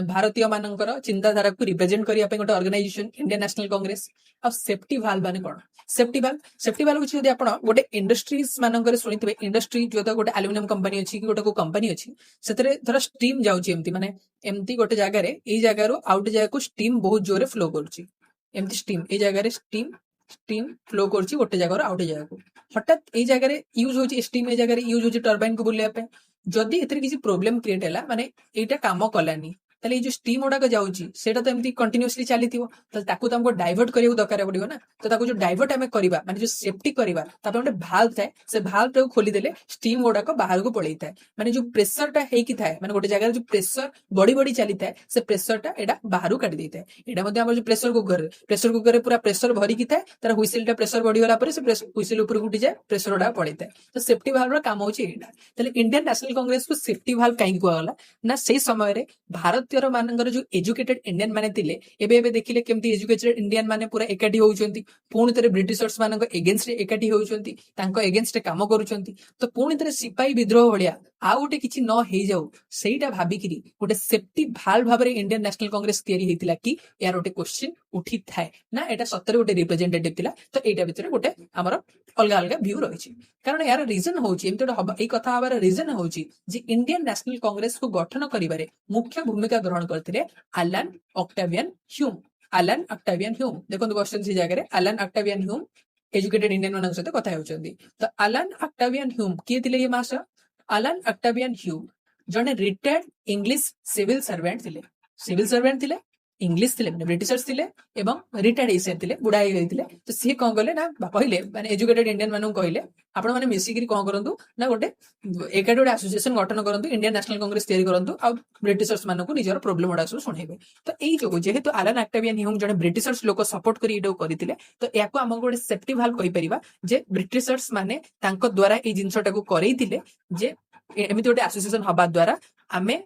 भारतीय मानकर चिंताधारा को रिप्रेजेंट करबा पे गोटे ऑर्गेनाइजेशन इंडियन नेशनल कांग्रेस और सेफ्टी वाल्व माने कोन सेफ्टी वाल्व छी यदि आपण गोटे इंडस्ट्रीज मानकर सुनिथिबे इंडस्ट्री जो तो गोटे एल्युमिनियम कंपनी अछि कि गोटे को कंपनी अछि सेतरे थोड़ा स्ट्रीम जाउची एम्ति माने एम्ति गोटे जगह रे एई जगह रो आउट जगह को स्टीम बहुत जोरे फ्लो करछि एम्ति स्टीम एई जगह रे स्टीम फ्लो करछि गोटे जगह रो आउट जगह को हठात एई जगह रे यूज होछि स्टीम एई जगह रे यूज होछि टरबाइन को बुलिया पे जदि एथरे किसी प्रॉब्लम क्रिएट हैला माने एटा काम कलानी ତାହେଲେ ଏଇ ଯୋଉ ଷ୍ଟିମ୍ ଗୁଡାକ ଯାଉଛି ସେଇଟା ତ ଏମିତି କଣ୍ଟିନ୍ୟୁଅସଲି ଚାଲିଥିବ, ତାହେଲେ ତାକୁ ତ ଆମକୁ ଡାଇଭର୍ଟ କରିବାକୁ ଦରକାର ପଡିବ ନା। ତ ତାକୁ ଯୋଉ ଡାଇଭର୍ଟ ଆମେ କରିବା ମାନେ ଯୋଉ ସେଫ୍ଟି କରିବା ତା ପାଇଁ ଗୋଟେ ଭାଲ୍ଭ ଥାଏ, ସେ ଭାଲ୍ଭ ଟାକୁ ଖୋଲିଦେଲେ ଷ୍ଟିମ୍ ଗୁଡାକ ବାହାରକୁ ପଳେଇଥାଏ। ମାନେ ଯୋଉ ପ୍ରେସର ଟା ହେଇକି ଥାଏ, ମାନେ ଗୋଟେ ଜାଗାରେ ଯୋଉ ପ୍ରେସର ବଢି ବଢି ଚାଲିଥାଏ ସେ ପ୍ରେସର ଟା ଏଇଟା ବାହାରୁ କାଢି ଦେଇଥାଏ। ଏଇଟା ମଧ୍ୟ ଆମର ଯୋଉ ପ୍ରେସର କୁକରରେ ପୁରା ପ୍ରେସର ଭରିକି ଥାଏ, ତାର ହୁଇସିଲ ଟା ପ୍ରେସର ବଢିଗଲା ପରେ ସେ ହୁଇସିଲ ଉପରକୁ ଉଠିଯାଏ, ପ୍ରେସର ଗୁଡା ପଳେଇଥାଏ। ତ ସେଫ୍ଟି ଭାଲ୍ଭ ର କାମ ହଉଛି ଏଇଟା। ତାହେଲେ ଇଣ୍ଡିଆନ ନ୍ୟାସନାଲ କଂଗ୍ରେସକୁ ସେଫ୍ଟି ଭାଲ୍ଭ କାହିଁକି କୁହାଗଲା ନା ସେଇ ସମୟରେ ଭାରତୀୟ ମାନଙ୍କର ଯୋଉ ଏଜୁକେଟେଡ ଇଣ୍ଡିଆନ ମାନେ ଥିଲେ, ଏବେ ଏବେ ଦେଖିଲେ କେମିତି ଏଜୁକେଟେଡ ଇଣ୍ଡିଆନ ମାନେ ପୁରା ଏକାଠି ହଉଛନ୍ତି, ପୁଣି ଥରେ ବ୍ରିଟିଶର୍ସ ମାନଙ୍କ ଏଗେନ୍ଷ୍ଟରେ ଏକାଠି ହଉଛନ୍ତି, ତାଙ୍କ ଏଗେନ୍ଷ୍ଟରେ କାମ କରୁଛନ୍ତି। ତ ପୁଣି ଥରେ ସିପାହୀ ବିଦ୍ରୋହ ଭଳିଆ ଆଉ ଗୋଟେ କିଛି ନ ହେଇଯାଉ ସେଇଟା ଭାବିକିରି ଗୋଟେ ସେଫ୍ଟି ଭାଲ୍ଭ ଭାବରେ ଇଣ୍ଡିଆନ ନ୍ୟାସନାଲ କଂଗ୍ରେସ ତିଆରି ହେଇଥିଲା କି ଏହାର ଗୋଟେ କ୍ୱେଶ୍ଚିନ୍ ଉଠିଥାଏ ନା ଏଟା ସତରେ ଗୋଟେ ରିପ୍ରେଜେଣ୍ଟେଟିଭ ଥିଲା। ତ ଏଇଟା ଭିତରେ ଗୋଟେ ଆମର ଅଲଗା ଅଲଗା ଭ୍ୟୁ ରହିଛି। କାରଣ ଏହାର ରିଜନ ହଉଛି ଏମିତି ଗୋଟେ ଏଇ କଥା ହବାର ରିଜନ ହଉଛି ଯେ ଇଣ୍ଡିଆନ ନ୍ୟାସନାଲ କଂଗ୍ରେସକୁ ଗଠନ କରିବାରେ ମୁଖ୍ୟ ଭୂମିକା ଗ୍ରହଣ କରିଥିଲେ Alan Octavian Hume. Alan Octavian Hume ଦେଖନ୍ତୁ ବସିଛନ୍ତି ସେ ଜାଗାରେ, Alan Octavian Hume educated Indian ମାନଙ୍କ ସହିତ କଥା ହେଉଛନ୍ତି। ତ ଆଲାନ ଅକ୍ଟାଭିଆନ ହ୍ୟୁମ କିଏ ଥିଲେ ଇଏ ମହାଶୟ? ଆଲାନ ଅକ୍ଟାଭିଆନ ହ୍ୟୁମ ଜଣେ ରିଟାୟାର୍ଡ ଇଂଲିଶ ସିଭିଲ ସର୍ଭେଣ୍ଟ ଥିଲେ। ସିଭିଲ ସର୍ଭେଣ୍ଟ ଥିଲେ, ଇଂଲିଶ ଥିଲେ ମାନେ ବ୍ରିଟିଶର୍ସ ଥିଲେ ଏବଂ ରିଟାୟାର୍ଡ ହେଇସାରିଥିଲେ, ବୁଢା ହେଇଯାଇଥିଲେ। ତ ସିଏ କଣ କଲେ ନା କହିଲେ ମାନେ ଏଜୁକେଟେଡ ଇଣ୍ଡିଆନ ମାନଙ୍କୁ କହିଲେ ଆପଣ ମାନେ ମିଶିକିରି କଣ କରନ୍ତୁ ନା ଗୋଟେ ଏକାଠି ଗୋଟେ ଆସୋସିଏସନ ଗଠନ କରନ୍ତୁ, ଇଣ୍ଡିଆନ ନ୍ୟାସନାଲ କଂଗ୍ରେସ ତିଆରି କରନ୍ତୁ ଆଉ ବ୍ରିଟିଶର୍ସ ମାନଙ୍କୁ ନିଜର ପ୍ରୋବ୍ଲେମ ଗୁଡା ସବୁ ଶୁଣେଇବେ। ତ ଏଇ ଯୋଗୁ ଯେହେତୁ ଆଲାନ ଅକ୍ଟାଭିଆନ ହ୍ୟୁମ ଜଣେ ବ୍ରିଟିଶର୍ସ ଲୋକ ସପୋର୍ଟ କରି ଏଇଟାକୁ କରିଥିଲେ, ତ ଏହାକୁ ଆମକୁ ଗୋଟେ ସେଫ୍ଟି ଭାଲ୍ଭ କହିପାରିବା ଯେ ବ୍ରିଟିଶର୍ସ ମାନେ ତାଙ୍କ ଦ୍ଵାରା ଏଇ ଜିନିଷଟାକୁ କରେଇଥିଲେ ଯେ ଏମିତି ଗୋଟେ ଆସୋସିଏସନ ହବା ଦ୍ଵାରା ଆମେ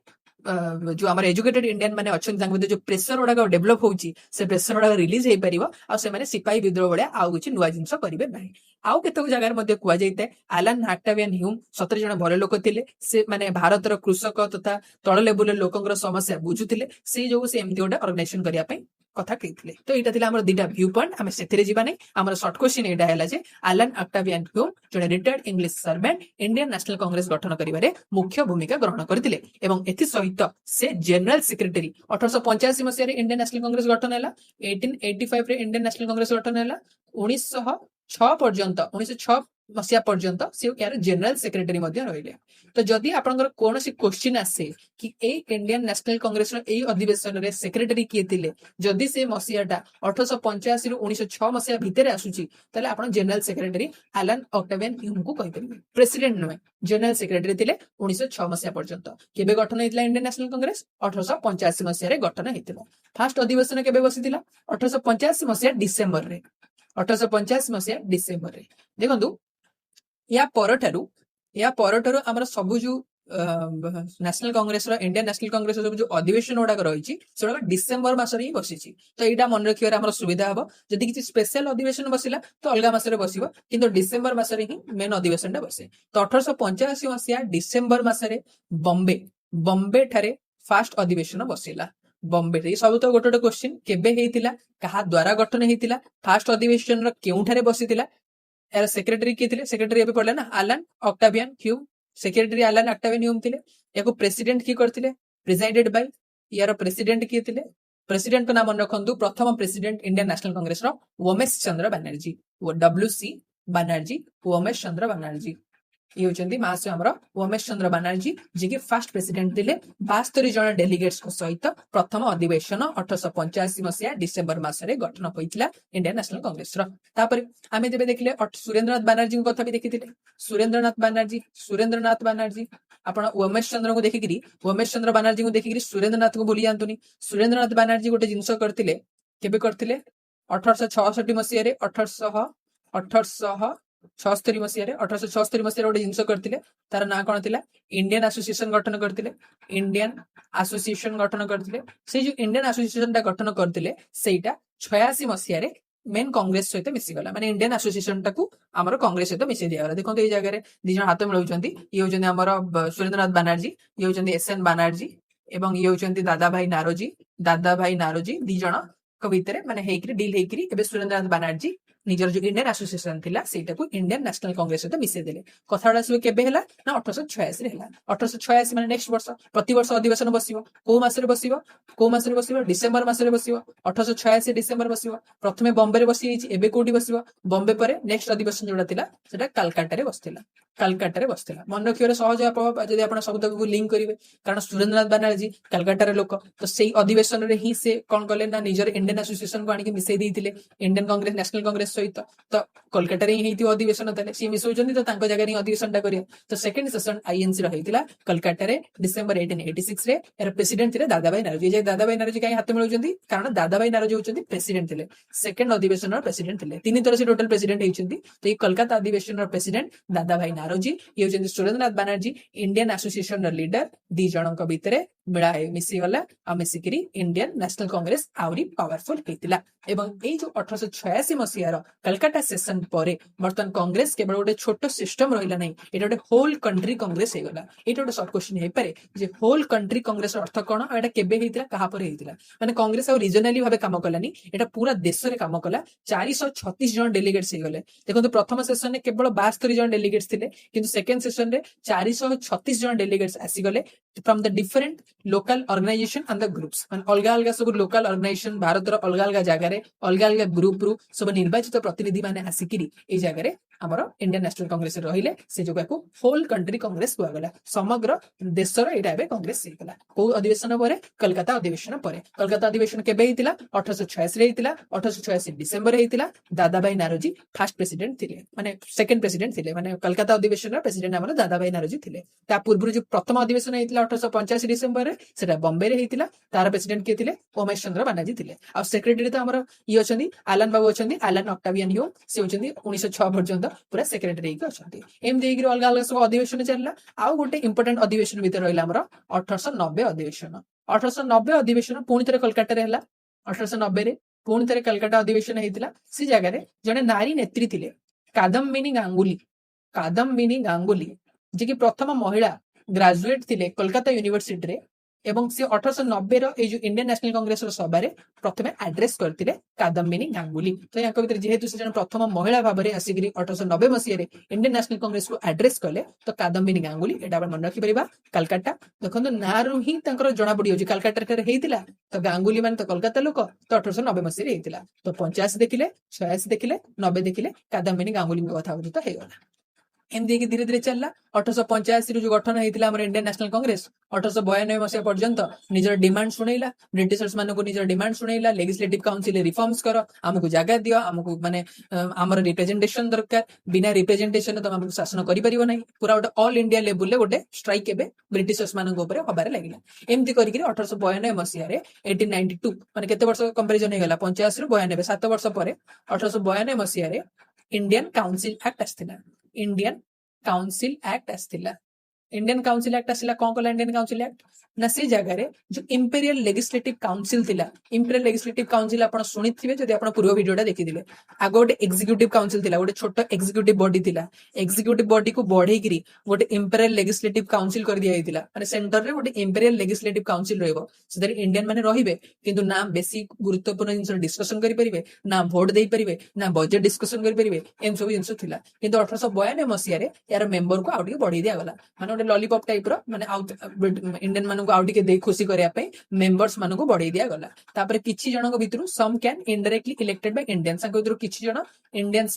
ଯୋଉ ଆମର ଏଜୁକେଟେଡ ଇଣ୍ଡିଆନ ମାନେ ଅଛନ୍ତି ତାଙ୍କ ଭିତରେ ଯୋଉ ପ୍ରେସର ଗୁଡାକ ଡେଭଲପ ହଉଛି ସେ ପ୍ରେସର ଗୁଡାକ ରିଲିଜ ହେଇପାରିବ ଆଉ ସେମାନେ ସିପାହୀ ବିଦ୍ରୋହ ଭଳିଆ ଆଉ କିଛି ନୂଆ ଜିନିଷ କରିବେ ନାହିଁ। ଆଉ କେତେକ ଜାଗାରେ ମଧ୍ୟ କୁହାଯାଇଥାଏ ଆଲାନ ଅକ୍ଟାଭିଆନ ହ୍ୟୁମ ସତରେ ଜଣେ ଭଲ ଲୋକ ଥିଲେ। ସେ ମାନେ ଭାରତର କୃଷକ ତଥା ତଳ ଲେବୁଲର ଲୋକଙ୍କର ସମସ୍ୟା ବୁଝୁଥିଲେ, ସେଇ ଯୋଗୁ ସେ ଏମିତି ଗୋଟେ ଅର୍ଗାନାଇଜେସନ କରିବା ପାଇଁ କଥା କହିଥିଲେ। ତ ଏଇଟା ଥିଲା ଆମର ଦିଟା ଭ୍ୟୁ ପଏଣ୍ଟ, ଆମେ ସେଥିରେ ଯିବା ନାହିଁ। ଆମର ସର୍ଟ କ୍ୱେଶ୍ଚିନ୍ ଏଇଟା ହେଲା ଯେ ଆଲାନ ଅକ୍ଟାଭିଆନ ହ୍ୟୁମ ଜଣେ retired English servant Indian national Congress ଗଠନ କରିବାରେ ମୁଖ୍ୟ ଭୂମିକା ଗ୍ରହଣ କରିଥିଲେ ଏବଂ ଏଥିସହିତ ସେ ଜେନେରାଲ ସେକ୍ରେଟାରୀ 1885 ମସିହାରେ ଇଣ୍ଡିଆନ ନ୍ୟାସନାଲ କଂଗ୍ରେସ ଗଠନ ହେଲା, 1885 ରେ ଇଣ୍ଡିଆନ ନ୍ୟାସନାଲ କଂଗ୍ରେସ ଗଠନ ହେଲା, 1906 ପର୍ଯ୍ୟନ୍ତ 1906 ମସିହା ପର୍ଯ୍ୟନ୍ତ ସେ ଏହାର ଜେନେରାଲ ସେକ୍ରେଟାରୀ ମଧ୍ୟ ରହିଲେ। ତ ଯଦି ଆପଣଙ୍କର କୌଣସି କ୍ୱେଶ୍ଚିନ୍ ଆସେ କି ଏଇ ଇଣ୍ଡିଆନ ନ୍ୟାସନାଲ କଂଗ୍ରେସର ଏଇ ଅଧିବେଶନରେ ସେକ୍ରେଟାରୀ କିଏ ଥିଲେ, ଯଦି ସେ ମସିହାଟା 1885 ରୁ 1906 ମସିହା ଭିତରେ ଆସୁଛି ତାହେଲେ ଆପଣ ଜେନେରାଲ ସେକ୍ରେଟାରୀ ଆଲାନ ଅକ୍ଟାଭିଆନ ହ୍ୟୁମଙ୍କୁ କହିପାରିବେ। ପ୍ରେସିଡେଣ୍ଟ ନୁହେଁ, ଜେନେରାଲ ସେକ୍ରେଟାରୀ ଥିଲେ 1906 ମସିହା ପର୍ଯ୍ୟନ୍ତ। କେବେ ଗଠନ ହେଇଥିଲା ଇଣ୍ଡିଆନ ନ୍ୟାସନାଲ କଂଗ୍ରେସ? 1885 ମସିହାରେ ଗଠନ ହେଇଥିଲା। ଫାଷ୍ଟ ଅଧିବେଶନ କେବେ ବସିଥିଲା? 1885 ମସିହା ଡିସେମ୍ବରରେ। 1885 ମସିହା ଡିସେମ୍ବରରେ। ଦେଖନ୍ତୁ ୟା ପରଠାରୁ ଆମର ସବୁ ଯୋଉ ନ୍ୟାସନାଲ କଂଗ୍ରେସର ଇଣ୍ଡିଆନ ନ୍ୟାସନାଲ କଂଗ୍ରେସର ସବୁ ଯୋଉ ଅଧିବେଶନ ଗୁଡାକ ରହିଛି ସେଗୁଡାକ ଡିସେମ୍ବର ମାସରେ ହିଁ ବସିଛି। ତ ଏଇଟା ମନେ ରଖିବାରେ ଆମର ସୁବିଧା ହବ। ଯଦି କିଛି ସ୍ପେଶାଲ ଅଧିବେଶନ ବସିଲା ତ ଅଲଗା ମାସରେ ବସିବ, କିନ୍ତୁ ଡିସେମ୍ବର ମାସରେ ହିଁ ମେନ୍ ଅଧିବେଶନଟା ବସେ। ତ 1885 ମସିହା ଡିସେମ୍ବର ମାସରେ ବମ୍ବେ ଠାରେ ଫାଷ୍ଟ ଅଧିବେଶନ ବସିଲା। ବମ୍ବେରେ ଏଇ ସବୁ ତ ଗୋଟେ ଗୋଟେ କ୍ୱେଶ୍ଚିନ୍ କେବେ ହେଇଥିଲା, କାହା ଦ୍ଵାରା ଗଠନ ହେଇଥିଲା, ଫାଷ୍ଟ ଅଧିବେଶନର କେଉଁଠାରେ ବସିଥିଲା, ଏହାର ସେକ୍ରେଟାରୀ କିଏ ଥିଲେ? ସେକ୍ରେଟାରୀ ଏବେ ପଡିଲା ନା Allan Octavian Hume. Secretary Allan Octavian Hume ଥିଲେ। ୟାକୁ ପ୍ରେସିଡେଣ୍ଟ କିଏ କରିଥିଲେ? ପ୍ରିଜାଇଡେଡ ବାଇ, ୟାର ପ୍ରେସିଡେଣ୍ଟ କିଏ ଥିଲେ? ପ୍ରେସିଡେଣ୍ଟଙ୍କ ନାମ ମନେ ରଖନ୍ତୁ, ପ୍ରଥମ ପ୍ରେସିଡେଣ୍ଟ ଇଣ୍ଡିଆନ ନ୍ୟାସନାଲ କଂଗ୍ରେସର ଓମେଶ ଚନ୍ଦ୍ର ବାନାର୍ଜୀ, WC ବାନାର୍ଜୀ, ଓମେଶ ଚନ୍ଦ୍ର ବାନାର୍ଜୀ। ଇଏ ହଉଛନ୍ତି ମହାଶୟ ଆମର ଓମେଶ ଚନ୍ଦ୍ର ବାନାର୍ଜୀ, ଯିଏକି ଫାଷ୍ଟ ପ୍ରେସିଡେଣ୍ଟ ଥିଲେ। 72 ଜଣ ଡେଲିଗେଟ୍ସଙ୍କ ସହିତ ପ୍ରଥମ ଅଧିବେଶନ 1885 ମସିହା ଡିସେମ୍ବର ମାସରେ ଗଠନ ହୋଇଥିଲା ଇଣ୍ଡିଆନ ନ୍ୟାସନାଲ କଂଗ୍ରେସର। ତାପରେ ଆମେ ଯେବେ ଦେଖିଲେ ସୁରେନ୍ଦ୍ରନାଥ ବାନାର୍ଜୀଙ୍କ କଥା ବି ଦେଖିଥିଲେ। ସୁରେନ୍ଦ୍ରନାଥ ବାନାର୍ଜୀ ଆପଣ ଓମେଶ ଚନ୍ଦ୍ରଙ୍କୁ ଦେଖିକିରି ଓମେଶ ଚନ୍ଦ୍ର ବାନାର୍ଜୀଙ୍କୁ ଦେଖିକିରି ସୁରେନ୍ଦ୍ରନାଥଙ୍କୁ ଭୁଲି ଯାଆନ୍ତୁନି। ସୁରେନ୍ଦ୍ରନାଥ ବାନାର୍ଜୀ ଗୋଟେ ଜିନିଷ କରିଥିଲେ, କେବେ କରିଥିଲେ? 1866 ମସିହାରେ 1876 ମସିହାରେ ଗୋଟେ ଜିନିଷ କରିଥିଲେ, ତାର ନାଁ କଣ ଥିଲା? ଇଣ୍ଡିଆନ ଆସୋସିଏସନ ଗଠନ କରିଥିଲେ। ଇଣ୍ଡିଆନ ଆସୋସିଏସନ ଗଠନ କରିଥିଲେ। ସେଇ ଯୋଉ ଇଣ୍ଡିଆନ ଆସୋସିଏସନ ଟା ଗଠନ କରିଥିଲେ ସେଇଟା 86 ମସିହାରେ ମେନ୍ କଂଗ୍ରେସ ସହିତ ମିଶିଗଲା, ମାନେ ଇଣ୍ଡିଆନ ଆସୋସିଏସନ ଟାକୁ ଆମର କଂଗ୍ରେସ ସହିତ ମିଶେଇ ଦିଆଗଲା। ଦେଖନ୍ତୁ ଏଇ ଜାଗାରେ ଦି ଜଣ ହାତ ମିଳଉଛନ୍ତି, ଇଏ ହଉଛନ୍ତି ଆମର ସୁରେନ୍ଦ୍ରନାଥ ବାନାର୍ଜୀ, ଇଏ ହଉଛନ୍ତି SN ବାନାର୍ଜୀ ଏବଂ ଇଏ ହଉଛନ୍ତି ଦାଦା ଭାଇ ନାରୋଜି। ଦି ଜଣଙ୍କ ଭିତରେ ମାନେ ହେଇକିରି ଡିଲ୍ ହେଇକିରି ଏବେ ସୁରେନ୍ଦ୍ରନାଥ ବାନାର୍ଜୀ ନିଜର ଯୋଉ ଇଣ୍ଡିଆନ୍ ଆସୋସିଏସନ ଥିଲା ସେଇଟାକୁ ଇଣ୍ଡିଆନ୍ ନ୍ୟାସନାଲ କଂଗ୍ରେସ ସହିତ ମିଶେଇ ଦେଲେ। କଥାଟା ଆସିବ କେବେ ହେଲା ନା 1886 ହେଲା। 1886 ମାନେ ନେକ୍ସଟ ବର୍ଷ, ପ୍ରତିବର୍ଷ ଅଧିବେଶନ ବସିବ। କୋଉ ମାସରେ ବସିବ? ଡିସେମ୍ବର ମାସରେ ବସିବ। 1886 ଡିସେମ୍ବର ବସିବ। ପ୍ରଥମେ ବମ୍ବେରେ ବସିଯାଇଛି, ଏବେ କୋଉଠି ବସିବ? ବମ୍ବେ ପରେ ନେକ୍ସଟ ଅଧିବେଶନ ଯୋଉଟା ଥିଲା ସେଟା କାଲକାଟାରେ ବସିଥିଲା। ମନେ ରଖିବାର ସହଜ ଯଦି ଆପଣ ସବୁତକକୁ ଲିଙ୍କ କରିବେ, କାରଣ ସୁରେନ୍ଦ୍ରନାଥ ବାନାର୍ଜୀ କାଲକାଟାର ଲୋକ, ତ ସେଇ ଅଧିବେଶନରେ ହିଁ ସେ କଣ କଲେ ନା ନିଜର ଇଣ୍ଡିଆନ୍ ଆସୋସିଏସନକୁ ଆଣିକି ମିଶେଇ ଦେଇଥିଲେ ଇଣ୍ଡିଆନ୍ କଂଗ୍ରେସ ନ୍ୟାସନାଲ କଂଗ୍ରେସ ସହିତ। ତ କୋଲକାତାରେ ହିଁ ହେଇଥିବ ଅଧିବେଶନ, ତାହେଲେ ସିଏ ମିଶଉଛନ୍ତି ତ ତାଙ୍କ ଜାଗାରେ ହିଁ ଅଧିବେଶନଟା କରିବା। ତ ସେକେଣ୍ଡ ସେସନ ଆଇଏନସି ର ହେଇଥିଲା କୋଲକାତାରେ ଡିସେମ୍ବର 1886 ରେ। ଏହାର ପ୍ରେସିଡେଣ୍ଟ ଥିଲେ ଦାଦାଭାଇ ନାରୋଜି। ଯେ ଦାଦାଭାଇ ନାରୋଜି କାହିଁ ହାତ ମିଳଉଛନ୍ତି? କାରଣ ଦାଦାଭାଇ ନାରୋଜି ହଉଛନ୍ତି ପ୍ରେସିଡେଣ୍ଟ ଥିଲେ, ସେକେଣ୍ଡ ଅଧିବେଶନର ପ୍ରେସିଡେଣ୍ଟ ଥିଲେ। 3 ଥର ସେ ଟୋଟାଲ ପ୍ରେସିଡେଣ୍ଟ ହେଇଛନ୍ତି। ତ ଏଇ କୋଲକାତା ଅଧିବେଶନର ପ୍ରେସିଡେଣ୍ଟ ଦାଦାଭାଇ ନାରୋଜି, ଇଏ ହଉଛନ୍ତି ସୁରେନ୍ଦ୍ରନାଥ ବାନାର୍ଜୀ ଇଣ୍ଡିଆନ୍ ଆସୋସିଏସନର ଲିଡର। ଦି ଜଣଙ୍କ ଭିତରେ ମିଶିଗଲା ଆଉ ମିଶିକିରି ଇଣ୍ଡିଆନ୍ ନ୍ୟାସନାଲ କଂଗ୍ରେସ ଆହୁରି ପାୱାରଫୁଲ ହେଇଥିଲା। ଏବଂ ଏଇ ଯୋଉ 1886 ମସିହାର କଲକାତା ସେସନ ପରେ ବର୍ତ୍ତମାନ କଂଗ୍ରେସ କେବଳ ଗୋଟେ ଛୋଟ ସିଷ୍ଟମ ରହିଲା ନାହିଁ, ଏଟା ଗୋଟେ ହୋଲ କଣ୍ଟ୍ରି କଂଗ୍ରେସ ହେଇଗଲା। ଏଇଟା ଗୋଟେ ସର୍ଟ କ୍ୱେଶ୍ଚିନ୍ ହେଇପାରେ ଯେ ହୋଲ କଣ୍ଟ୍ରି କଂଗ୍ରେସର ଅର୍ଥ କଣ ଆଉ ଏଟା କେବେ ହେଇଥିଲା, କାହା ପରେ ହେଇଥିଲା? ମାନେ କଂଗ୍ରେସ ଆଉ ରିଜନାଲି ଭାବେ କାମ କଲାନି, ଏଟା ପୁରା ଦେଶରେ କାମ କଲା। 436 ଜଣ ଡେଲିଗେଟ୍ସ ହେଇଗଲେ। ଦେଖନ୍ତୁ ପ୍ରଥମ ସେସନରେ କେବଳ 72 ଜଣ ଡେଲିଗେଟ୍ସ ଥିଲେ, କିନ୍ତୁ ସେକେଣ୍ଡ ସେସନରେ 436 ଜଣ ଡେଲିଗେଟ୍ସ ଆସିଗଲେ from the different local organization and the groups। ମାନେ ଅଲଗା ଅଲଗା ସବୁ ଲୋକାଲ ଅର୍ଗାନାଇଜେସନ ଭାରତର ଅଲଗା ଅଲଗା ଜାଗାରେ ଅଲଗା ଅଲଗା ଗ୍ରୁପରୁ ସବୁ ନିର୍ବାଚିତ ପ୍ରତିନିଧି ମାନେ ଆସିକିରି ଏଇ ଜାଗାରେ ଆମର ଇଣ୍ଡିଆନ୍ ନ୍ୟାସନାଲ କଂଗ୍ରେସ ରହିଲେ। ସେ ଯୋଗୁଁ ହୋଲ କଣ୍ଟ୍ରି କଂଗ୍ରେସ କୁହାଗଲା। ସମଗ୍ର ଦେଶର ଏଇଟା ଏବେ କଂଗ୍ରେସ ହେଇଗଲା। କୋଉ ଅଧିବେଶନ ପରେ? କୋଲକାତା ଅଧିବେଶନ ପରେ। କୋଲକାତା ଅଧିବେଶନ କେବେ ହେଇଥିଲା? 1886 ରେ ହେଇଥିଲା। 1886 ଡିସେମ୍ବର ହେଇଥିଲା। ଦାଦାଭାଇ ନାରୋଜି ଫାର୍ଷ୍ଟ ପ୍ରେସିଡେଣ୍ଟ ଥିଲେ, ମାନେ ସେକେଣ୍ଡ ପ୍ରେସିଡେଣ୍ଟ ଥିଲେ। ମାନେ କୋଲକାତା ଅଧିବେଶନର ପ୍ରେସିଡେଣ୍ଟ ଆମର ଦାଦାଭାଇ ନାରୋଜି ଥିଲେ। ତା ପୂର୍ବରୁ ଯୋଉ ପ୍ରଥମ ଅଧିବେଶନ ହେଇଥିଲା 1885 ଡିସେମ୍ବରରେ, ସେଟା ବମ୍ବେରେ ହେଇଥିଲା। ତାର ପ୍ରେସିଡେଣ୍ଟ କିଏ ଥିଲେ? ଉମେଶ ଚନ୍ଦ୍ର ବାନାର୍ଜୀ ଥିଲେ। ଆଉ ସେକ୍ରେଟାରୀ ତ ଆମର ଇଏ ଅଛନ୍ତି, ଆଲାନ ବାବୁ ଅଛନ୍ତି, ଆଲାନ ଅକ୍ଟାଭିଆନ ହ୍ୟୁମ। ସେ ହଉଛନ୍ତି 1906 ପର୍ଯ୍ୟନ୍ତ ପୁରା ସେକ୍ରେଟାରୀ ହେଇକି ଅଛନ୍ତି। ଏମିତି ହେଇକି ଅଲଗା ଅଲଗା ସବୁ ଅଧିବେଶନ ଚାଲିଲା। ଆଉ ଗୋଟେ ଇମ୍ପୋର୍ଟାଣ୍ଟ ଅଧିବେଶନ ଭିତରେ ରହିଲା ଆମର 1890 ଅଧିବେଶନ। 1890 ଅଧିବେଶନ ପୁଣି ଥରେ କୋଲକାତାରେ ହେଲା। 1890 ରେ ପୁଣି ଥରେ କୋଲକାତା ଅଧିବେଶନ ହେଇଥିଲା। ସେ ଜାଗାରେ ଜଣେ ନାରୀ ନେତ୍ରୀ ଥିଲେ, କାଦମ୍ବିନୀ ଗାଙ୍ଗୁଲି, ଯିଏକି ପ୍ରଥମ ମହିଳା ଗ୍ରାଜୁଏଟ ଥିଲେ କୋଲକାତା ୟୁନିଭରସିଟିରେ। ଏବଂ ସେ 1890 ର ଏଇ ଯୋଉ ଇଣ୍ଡିଆନ୍ ନ୍ୟାସନାଲ କଂଗ୍ରେସର ସଭାରେ ପ୍ରଥମେ ଆଡ୍ରେସ କରିଥିଲେ କାଦମ୍ବିନୀ ଗାଙ୍ଗୁଲି। ତ ୟାଙ୍କ ଭିତରେ ଯେହେତୁ ସେ ଜଣେ ପ୍ରଥମ ମହିଳା ଭାବରେ ଆସିକିରି 1890 ମସିହାରେ ଇଣ୍ଡିଆନ୍ ନ୍ୟାସନାଲ କଂଗ୍ରେସକୁ ଆଡ୍ରେସ କଲେ, ତ କାଦମ୍ବିନୀ ଗାଙ୍ଗୁଲି, ଏଟା ଆମେ ମନେ ରଖିପାରିବା। କାଲକାଟା ଦେଖନ୍ତୁ ନାଁରୁ ହିଁ ତାଙ୍କର ଜଣା ପଡିଯାଉଛି କାଲକାଟାରେ ହେଇଥିଲା, ତ ଗାଙ୍ଗୁଲି ମାନେ ତ କୋଲକାତା ଲୋକ, ତ 1890 ମସିହାରେ ହେଇଥିଲା। ତ 85 ଦେଖିଲେ, 86 ଦେଖିଲେ, 90 ଦେଖିଲେ, କାଦମ୍ବିନୀ ଗାଙ୍ଗୁଲିଙ୍କ କଥା ତ ହେଇଗଲା। ଏମିତି ହେଇକି ଧୀରେ ଧୀରେ ଚାଲିଲା। 1885 ରୁ ଯୋଉ ଗଠନ ହେଇଥିଲା ଆମର ଇଣ୍ଡିଆନ୍ ନ୍ୟାସନାଲ କଂଗ୍ରେସ, 1892 ମସିହା ପର୍ଯ୍ୟନ୍ତ ନିଜର ଡିମାଣ୍ଡ ଶୁଣେଇଲା, ବ୍ରିଟିଶର୍ସ ମାନଙ୍କୁ ନିଜର ଡିମାଣ୍ଡ ଶୁଣେଇଲା। ଲେଜିସ୍ଲେଟିଭ କାଉନସିଲ ରିଫର୍ମସ କର, ଆମକୁ ଜାଗା ଦିଅ, ଆମକୁ ମାନେ ଆମର ରିପ୍ରେଜେଣ୍ଟେସନ ଦରକାର, ବିନା ରିପ୍ରେଜେଣ୍ଟେସନ ତମେ ଆମକୁ ଶାସନ କରିପାରିବ ନାହିଁ। ପୁରା ଗୋଟେ ଅଲ ଇଣ୍ଡିଆ ଲେବୁଲରେ ଗୋଟେ ଷ୍ଟ୍ରାଇକ ଏବେ ବ୍ରିଟିଶର୍ସ ମାନଙ୍କ ଉପରେ ହବାରେ ଲାଗିଲା। ଏମିତି କରିକି 1892 ମସିହାରେ 1892 ମାନେ କେତେ ବର୍ଷ କମ୍ପାରିଜନ ହେଇଗଲା? 85 ରୁ 92, 7 ବର୍ଷ ପରେ 1892 ମସିହାରେ ଇଣ୍ଡିଆନ୍ କାଉନସିଲ ଆକ୍ଟ ଆସିଥିଲା। ଇଣ୍ଡିଆନ୍ କାଉନସିଲ ଆକ୍ଟ ଆସିଥିଲା। ଇଣ୍ଡିଆନ୍ କାଉନସିଲ ଆକ୍ଟ ଆସିଲା। କଣ କଲା ଇଣ୍ଡିଆନ୍ କାଉନସିଲ ଆକ୍ଟ? ନା ସେ ଜାଗାରେ ଯୋଉ ଇମ୍ପେରିଆଲ ଲେଜିସ୍ଲେଟିଭ କାଉନସିଲ ଥିଲା, ଇମ୍ପେରିଆଲ ଲେଜିସ୍ଲେଟିଭ କାଉନସିଲ ଆପଣ ଶୁଣିଥିବେ ଯଦି ଆପଣ ପୂର୍ବ ଭିଡିଓଟା ଦେଖିଥିଲେ। ଆଗ ଗୋଟେ ଏକ୍ସିକ୍ୟୁଟିଭ କାଉନସିଲ ଥିଲା, ଗୋଟେ ଛୋଟ ଏକ୍ସିକ୍ୟୁଟିଭ ବଡି ଥିଲା। ଏକ୍ସିକ୍ୟୁଟିଭ ବଡିକୁ ବଢେଇକିରି ଗୋଟେ ଇମ୍ପେରିଆଲ ଲେଜିସ୍ଲେଟିଭ କାଉନସିଲ କରିଦିଆଯାଇଥିଲା। ମାନେ ସେଣ୍ଟରରେ ଗୋଟେ ଇମ୍ପେରିଆଲ ଲେଜିସ୍ଲେଟିଭ କାଉନସିଲ ରହିବ, ସେଥିରେ ଇଣ୍ଡିଆନ ମାନେ ରହିବେ, କିନ୍ତୁ ନା ବେଶୀ ଗୁରୁତ୍ୱପୂର୍ଣ୍ଣ ଜିନିଷ ଡିସ୍କସନ କରିପାରିବେ, ନା ଭୋଟ ଦେଇପାରିବେ, ନା ବଜେଟ ଡିସ୍କସନ କରିପାରିବେ, ଏମିତି ସବୁ ଜିନିଷ ଥିଲା। କିନ୍ତୁ 1892 ମସିହାରେ ଏହାର ମେମ୍ବରକୁ ଆଉ ଟିକେ ବଢେଇ ଦିଆଗଲା। ମାନେ ଗୋଟେ ଲଲିପପ ଟାଇପ ର, ମାନେ ଆଉ ଇଣ୍ଡିଆନ ମାନଙ୍କୁ ଆଉ ଟିକେ ଦେଇ ଖୁସି କରିବା ପାଇଁ ମେମ୍ବର୍ସ ମାନଙ୍କୁ ବଢେଇ ଦିଆଗଲା। ତାପରେ କିଛି ଜଣଙ୍କ ଭିତରୁ ସମ୍ କ୍ୟାନ୍ ଇନଡାଇରେକ୍ଟଲି ଇଲେକ୍ଟେଡ ବାଇ ଇଣ୍ଡିଆନ୍ସ, ତାଙ୍କ ଭିତରୁ କିଛି ଜଣ ଇଣ୍ଡିଆନ୍ସ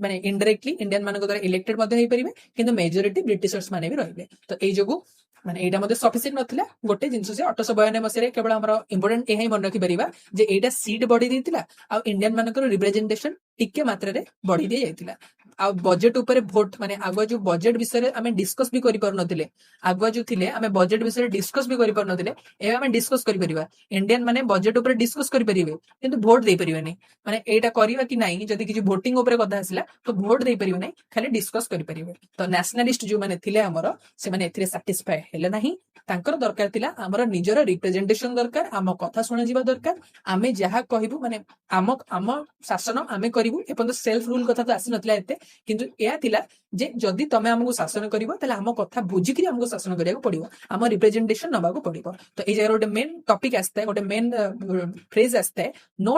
ମାନେ ଇନଡାଇରେକ୍ଟଲି ଇଣ୍ଡିଆନ ମାନଙ୍କ ଦ୍ୱାରା ଇଲେକ୍ଟେଡ ମଧ୍ୟ ହେଇପାରିବେ, କିନ୍ତୁ ମେଜରିଟି ବ୍ରିଟିଶର୍ସ ମାନେ ବି ରହିବେ। ତ ଏଇ ଯୋଗୁଁ ମାନେ ଏଇଟା ମଧ୍ୟ ସଫିସିଏଣ୍ଟ ନଥିଲା। ଗୋଟେ ଜିନିଷ ଯେ 1892 ମସିହାରେ କେବଳ ଆମର ଇମ୍ପୋର୍ଟାଣ୍ଟ ଏହା ହିଁ ମନେ ରଖିପାରିବା ଯେ ଏଇଟା ସିଟ୍ ବଢେଇ ଦେଇଥିଲା, ଆଉ ଇଣ୍ଡିଆନ ମାନଙ୍କର ରିପ୍ରେଜେଣ୍ଟେସନ ଟିକେ ମାତ୍ରାରେ ବଢେଇ ଦିଆଯାଇଥିଲା। ଆଉ ବଜେଟ ଉପରେ ଭୋଟ, ମାନେ ଆଗୁଆ ଯୋଉ ବଜେଟ ବିଷୟରେ ଆମେ ଡିସ୍କସ ବି କରିପାରୁନଥିଲେ, ଆଗୁଆ ଯୋଉ ଥିଲେ ଆମେ ବଜେଟ ବିଷୟରେ ଡିସ୍କସ ବି କରିପାରୁନଥିଲେ, ଏବେ ଆମେ ଡିସ୍କସ କରିପାରିବା। ଇଣ୍ଡିଆନ ମାନେ ବଜେଟ ଉପରେ ଡିସ୍କସ କରିପାରିବେ, କିନ୍ତୁ ଭୋଟ ଦେଇପାରିବେନି। ମାନେ ଏଇଟା କରିବା କି ନାହିଁ, ଯଦି କିଛି ଭୋଟିଂ ଉପରେ କଥା ଆସିଲା ତ ଭୋଟ ଦେଇପାରିବେ ନାହିଁ, ଖାଲି ଡିସ୍କସ କରିପାରିବେ। ତ ନ୍ୟାସନାଲିଷ୍ଟ ଯୋଉମାନେ ଥିଲେ ଆମର, ସେମାନେ ଏଥିରେ ସାଟିସ୍ଫାଏ ହେଲେ ନାହିଁ। ତାଙ୍କର ଦରକାର ଥିଲା ଆମର ନିଜର ରିପ୍ରେଜେଣ୍ଟେସନ ଦରକାର, ଆମ କଥା ଶୁଣାଯିବା ଦରକାର, ଆମେ ଯାହା କହିବୁ ମାନେ ଆମ ଆମ ଶାସନ ଆମେ କରିବୁ। ଏପର୍ଯ୍ୟନ୍ତ ସେଲ୍ଫ ରୁଲ କଥା ତ ଆସିନଥିଲା ଏତେ, କିନ୍ତୁ ଏହା ଥିଲା ଯେ ଯଦି ତମେ ଆମକୁ ଶାସନ କରିବ ତାହେଲେ ଆମ କଥା ବୁଝିକିରି ଆମକୁ ଶାସନ କରିବାକୁ ପଡିବ, ଆମ ରିପ୍ରେଜେଣ୍ଟେସନ ନବାକୁ ପଡିବ। ତ ଏଇ ଜାଗାରେ ଗୋଟେ ମେନ୍ ଟପିକ ଆସିଥାଏ, ଗୋଟେ ମେନ୍ ଫ୍ରେଜ ଆସିଥାଏ, no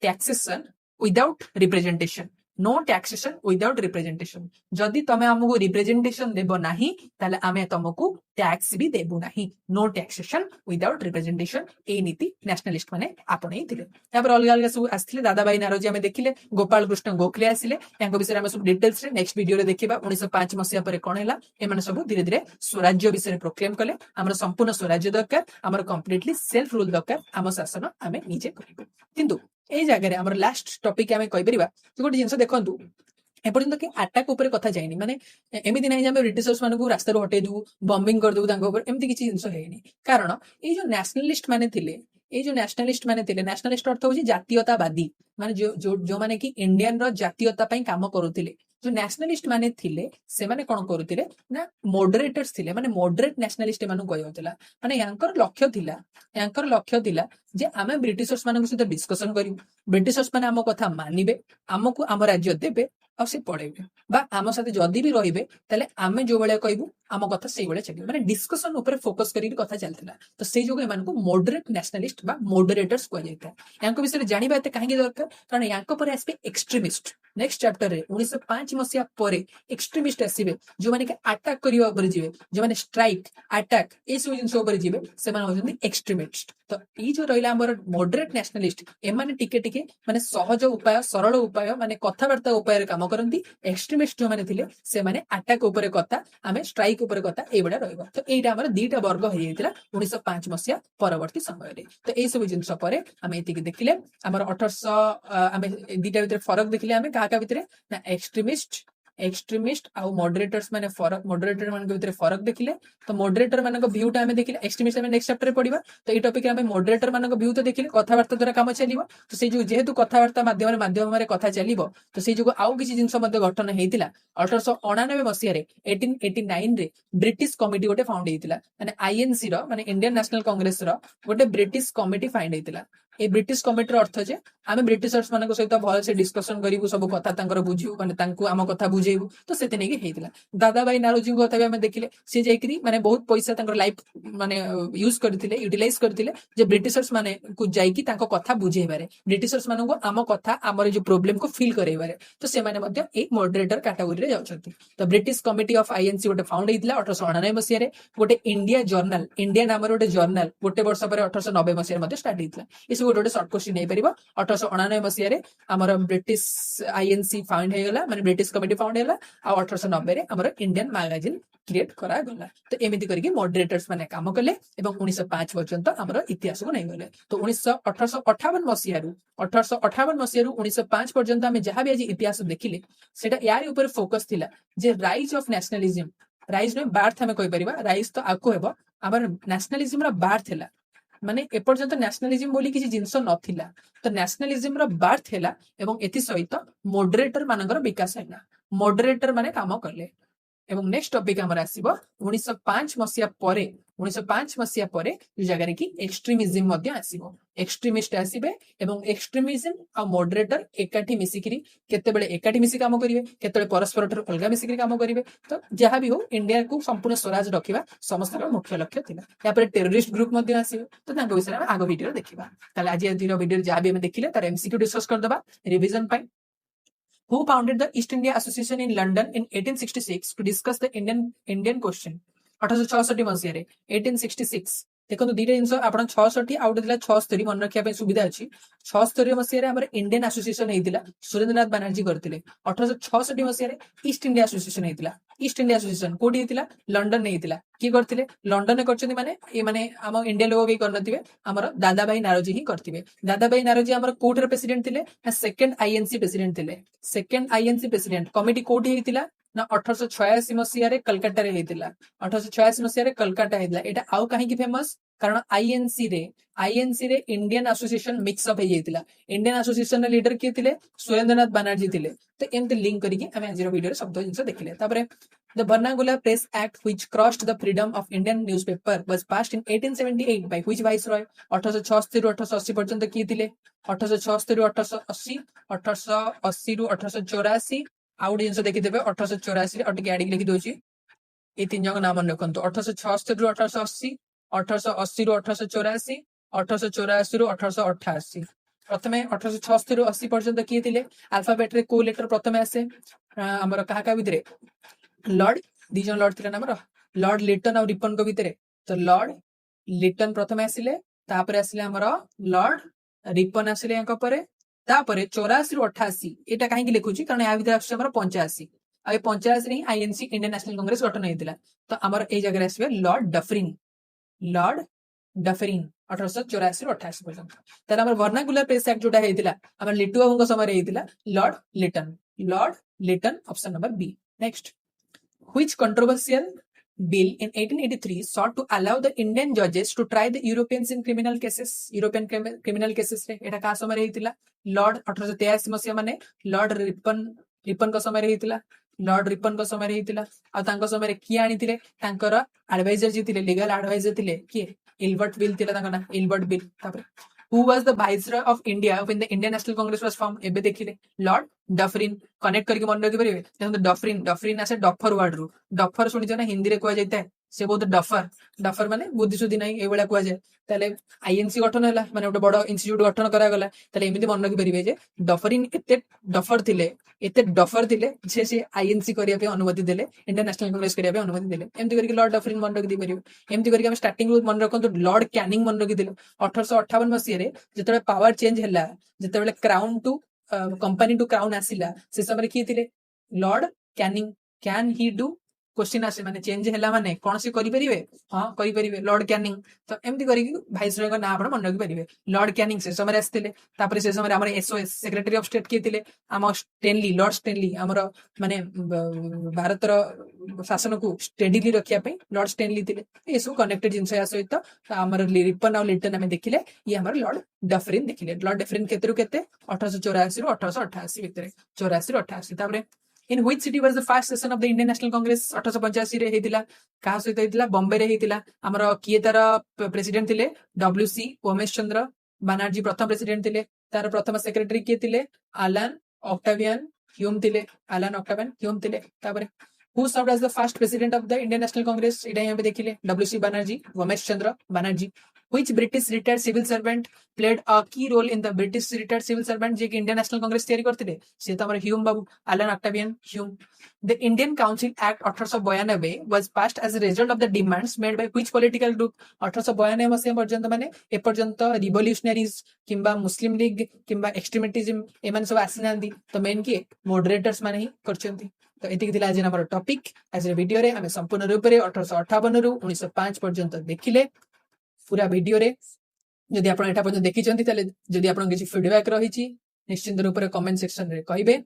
taxation without representation no taxation without representation जदि तमे हमको रिप्रेजेंटेशन देबो नाही ताले आमे तुमको टैक्स भी देबो नाही नो टैक्सेशन विदाउट रिप्रेजेंटेशन ए नीति नेशनलिस्ट माने आपणै थिले तापर अलग अलग सब आस्थिले दादा भाई नारोजी आमे देखिले गोपाल कृष्ण गोखले आसिले यांको विषय आमे सब डिटेल्स रे नेक्स्ट वीडियो रे देखिबा 1905 मसिया परे कोन हैला ए माने सब धीरे धीरे स्वराज्य विषय प्रोक्लेम कले हमर संपूर्ण स्वराज्य दरकार हमर कंप्लीटली सेल्फ रूल दरकार हम शासन आमे निजे करिबो किंतु ए जगह हमर लास्ट टॉपिक आमे कहि परिबा जे गोटे जिंस देखंतु एपर्यंत कि अटैक ऊपर कथा जाइनी माने एमिति नाही जे हम ब्रिटिशर्स मानकु रास्ता रो हटे दउ बॉम्बिंग कर दउ तांको ऊपर एमिति किछि जिंस हेनी कारण ए जो नेशनलिस्ट माने थिले ए जो नेशनलिस्ट माने थिले नेशनलिस्ट अर्थ होची जातीयतावादी माने जो माने कि इंडियन रो जातीयता पई काम करूथिले जो नेशनलिस्ट माने थिले से माने कोन करूथिले ना मॉडरेटर्स थिले माने मॉडरेट नेशनलिस्ट मानु कहउतला माने यांकर लक्ष्य थिला जे आमे ब्रिटिशर्स मानक सहित डिस्कशन करियो ब्रिटिशर्स माने आम कथा मानिबे आमको आम राज्य देबे आ से पढेबे बा आम साथे जदी भी रहिबे तले आमे जो बेले कहबू आम कथा सेई बेले चलिबे माने डिस्कशन ऊपर फोकस करी कथा चलथिला तो सेई जोगे मानको मॉडरेट नेशनलिस्ट बा मॉडरेटर्स को जायता यांको विषय जानिबा एते काहे दरकार कारण यांको पर आसबे एक्सट्रीमिस्ट नेक्स्ट चैप्टर रे 1905 मसिया परे एक्सट्रीमिस्ट आसीबे जो माने के अटैक करिवा ऊपर जिवे जो माने स्ट्राइक अटैक ए सब जिंस ऊपर जिवे से माने होजंदी एक्सट्रीमिस्ट तो ई जो रहिला हमर मॉडरेट नेशनलिस्ट ए माने टिके टिके माने सहज उपाय सरल उपाय माने कथावार्ता उपाय रे काम करंती एक्सट्रीमिस्ट जो माने थिले से माने अटैक ऊपर कथा आमे स्ट्राइक ऊपर कथा ए बडा रहइबो तो एटा हमर दीटा वर्ग होई जायतिला 1905 मसिया परवर्ती समय रे तो ए सब जिंस परे आमे एतिके देखिले हमर 1800 आमे दीटा भीतर फरक देखिले आमे का भीतर ना एक्सट्रीमिस्ट आ मॉडरेटर्स माने फरक मॉडरेटर मान के भीतर फरक देखिले तो मॉडरेटर मान को व्यू टा हमें देखिले एक्सट्रीमिस्ट हमें नेक्स्ट चैप्टर रे पढिबा तो ए टॉपिक रे हमें मॉडरेटर मान को व्यू तो देखिले कथावार्ता द्वारा काम चलिबो तो से जो जेहेतु कथावार्ता माध्यम रे कथा चलिबो तो से जो आउ किछि जिंस मध्ये गठन हेतिला 1899 मसिया रे 1889 रे ब्रिटिश कमिटी गोटे फाउंड हेतिला माने आईएनसी रो माने इंडियन नेशनल कांग्रेस रो गोटे ब्रिटिश कमिटी फाइंड हेतिला ए ब्रिटिश कमिटी अर्थ जे आमे ब्रिटिशर्स मान सहित भल से डिस्कशन करिवु सब कथा तांकर बुझिवु माने तांको आम कथा बुझेइवु तो सेते नेकी हेतिला दादा भाई नारोजी को कथा भी आमे देखिले से जाइकरी माने बहुत पैसा तांकर लाइफ माने यूज करथिले यूटिलाइज करथिले जे ब्रिटिशर्स माने को जाइकी तांको कथा बुझेइबारे ब्रिटिशर्स मान को आम कथा हमर जो प्रॉब्लम को फील करैबारे तो से माने मध्ये एक मॉडरेटर कैटेगरी रे जाउछथि तो ब्रिटिश कमिटी ऑफ आईएनसी गोटे फाउंड हेतिला 1899 मसिया रे गोटे इंडिया जर्नल इंडिया नामर गोटे जर्नल गोटे वर्ष पर 1890 मसिया मध्ये स्टार्ट हेतिला इस गोटे शॉर्ट क्वेश्चन नै परिबो 1899 मसिया रे हमर ब्रिटिश आईएनसी फाउंड हे गला माने ब्रिटिश कमिटी फाउंड हेला आ 1890 रे हमर इंडियन मैगजीन क्रिएट करा गला तो एमिति करके मॉडरेटर्स माने काम करले एवं 1905 पर्यंत हमर इतिहास को नै गले तो 1858 मसिया रु 1858 मसिया रु 1905 पर्यंत हम जहां भी आज इतिहास देखिले सेटा यार ऊपर फोकस थिला जे राइज ऑफ नेशनलिज्म राइज ने बार्थ हमें कहि परिबा राइज तो आको हेबो हमर नेशनलिज्म रा बार्थ थिला माने एपर्यंत नेशनलिज्म बोली किसी जिंस नथिला तो नेशनलिज्म रा बार्थ हैला एवं एथि सहित मॉडरेटर मानकर विकास हैला मॉडरेटर माने काम करले एवं नेक्स्ट टॉपिक हमर आसीबो 1905 मसिया परे 1905 मसिया परे जो जगह रे कि एक्सट्रीमिज्म मध्ये आसीबो एक्सट्रीमिस्ट आसीबे एवं एक्सट्रीमिज्म आ मॉडरेटर एकाठी मिसिकरी केते बेले एकाठी मिसि काम करिवे केते बेले परस्पर ठर अलगा मिसिकरी काम करिवे तो जहां भी हो इंडिया को संपूर्ण स्वराज रखिबा समस्त मुख्य लक्ष्य थिला या पर टेररिस्ट ग्रुप मध्ये आसीबे तो तांको विषय में आगो वीडियो देखिबा ताले आज दिन वीडियो जहां भी हम देखिले तार एमसीक्यू डिस्कस कर दबा revision pi Who founded the East India Association in London in 1866 to discuss the Indian question? 1866 मसिया रे 1866 देखो दीटा जिनस आपण 66 आउट दिला 76 मन रखिया पे सुविधा अछि 76 मसिया रे हमर इंडियन एसोसिएशन हेतिला सुरेंद्रनाथ बनर्जी करथिले 1866 मसिया रे ईस्ट इंडिया एसोसिएशन हेतिला ईस्ट इंडिया एसोसिएशन कोडी हेतिला लंडन ने हेतिला की करथिले लंडन ने करछथि माने ए माने हम इंडिया लोग के करनथिबे हमर दादा भाई नारोजी ही करथिबे दादा भाई नारोजी हमर कोर्ट रे प्रेसिडेंट थिले सेकंड आईएनसी प्रेसिडेंट थिले सेकंड आईएनसी प्रेसिडेंट कमिटी कोडी हेतिला ना 1886 मसिया रे कलकत्ता रे हेतिला 1886 मसिया रे कलकत्ता हेतिला एटा आउ काहे की फेमस कारण आईएनसी रे इंडियन एसोसिएशन मिक्स अप हे जेतिला इंडियन एसोसिएशन रे लीडर के थिले सुरेंद्रनाथ बनर्जी थिले तो एमते लिंक करिके हम आज वीडियो रे शब्द जिंस देखिले तापरे The Vernacular Press Act, which crossed the freedom of Indian newspaper, was passed in 1878 by which viceroy? 1866 रु 1880 पर्यंत किए थिले 1866 रु 1880 1880 रु 1884 आउट जिंस देखि देबे 1884 रे अटके आडी लिखि दोची ए तीन जग नाम रखंतु 1866 रु 1880 1880 रु 1884 1884 रु 1888 प्रथमे 1876 रु 80 पर्यंत किए थिले अल्फाबेट रे को लेटर प्रथमे आसे हमर काहा का भितरे लॉर्ड दी जन लॉर्ड थिले हमर लॉर्ड लिटन और रिपन को भितरे तो लॉर्ड लिटन प्रथमे आसिले तापर आसिले हमर लॉर्ड रिपन आसिले यांक परे तापरे 84 रु 88 एटा काहे की लिखुची कारण या भितरे आसे हमर 85 आ 85 रे आईएनसी इंडियन नेशनल कांग्रेस गठन हेतिला तो हमर ए जगह आसीबे लॉर्ड डफरिन 1884 रु 88 पर्यंत तार हमर वर्नाकुलर प्रेस एक्ट जोटा हेतिला हमर लिटू बाबूଙ୍କ समय रे हेतिला Lord Lytton option number B next which controversial bill in 1883 sought to allow the Indian judges to try the Europeans in criminal cases European criminal cases रे एटा का समय रे हेतिला लॉर्ड 1883 मसिया माने लॉर्ड रिपन को समय रे हेतिला लॉर्ड रिपन को समय रे हेतिला आ तांको समय रे की आनिथिले तांकर एडवाइजर जे थिले लीगल एडवाइजर थिले की इल्बर्ट बिल थिला तांका ना इल्बर्ट बिल तापर who was the viceroy of India when the Indian National Congress was formed एबे देखिले लॉर्ड डफरिन कनेक्ट करके मन रखि परिबे देखो डफरिन आसे डफर वर्ड रु डफर सुनि जना हिंदी रे कोआ जायता से बहुत डफर माने बुद्धि सुधि नाही ए बेला कोआ जाय ताले आईएनसी गठन हैला माने ओटे बडो इंस्टीट्यूट गठन करा गला ताले एमिति मन रखि परिबे जे डफरिन एते डफर थिले से आईएनसी करिया पे अनुमति देले इंडियन नेशनल कांग्रेस करिया पे अनुमति देले एमिति करके लॉर्ड डफरिन मन रखि दी परिबे एमिति करके हम स्टार्टिंग रु मन रखन तो लॉर्ड कैनिंग मन रखि देले 1858 मसिया रे जेतबे पावर चेंज हैला जेतबे crown to company to crown आसिला से समय किए थिले Lord Canning can he do question आसे माने चेंज हैला माने कोन से करि परिबे हां करि परिबे लॉर्ड कैनिंग तो एमती करि वाइसरॉय को ना आपण मन रखि परिबे लॉर्ड कैनिंग से समय आस्थिले तापर से समय हमर एसओएस सेक्रेटरी ऑफ स्टेट किए थिले हम स्टेनली लॉर्ड स्टेनली हमर माने भारत रो शासन को स्टेडीली रखिया पे लॉर्ड स्टेनली थिले ए सब कनेक्टेड जिंस या सहित हमर रिपन और लिटन हमें देखिले ये हमर लॉर्ड डफरिन देखिले लॉर्ड डफरिन केते रु केते 1884 रु 1888 भितरे 84 रु 88 तापर in which city was the first session of the Indian National Congress 1885 रे हेतिला का सहित हेतिला बॉम्बे रे हेतिला हमर किए तार प्रेसिडेंट थिले डब्ल्यूसी उमेश चंद्र बनर्जी प्रथम प्रेसिडेंट थिले तार प्रथम सेक्रेटरी किए थिले एलन ऑक्टावियन ह्यूम थिले तापर who served as the first president of the Indian National Congress एटा यहाँ पे देखिले WC Banerjee Umesh Chandra Banerjee which British retired civil servant played a key role in the British retired civil servant जे कि Indian national congress तैयारी करथिले से त हमर ह्यूम बाबू Allan Octavian Hume the Indian Council Act 1892 was passed as a result of the demands made by which political group 1892 मसिया पर्यंत माने ए पर्यंत रिवोल्यूशनरीज किंबा मुस्लिम लीग किंबा एक्सट्रीमिटिज्म एमान सब आसिनांदी तो मेन की मॉडरेटर्स माने ही करचंती तो एतिक थिला आज हमर टॉपिक आज वीडियो रे हमें संपूर्ण रूप रे 1858 रु 1905 पर्यंत देखिले पूरा वीडियो रे जदि आपण एटा पर्यंत देखि चंती तले जदि आपण किछि फीडबैक रहिछि निश्चित रूप रे कमेंट सेक्शन रे कहिबे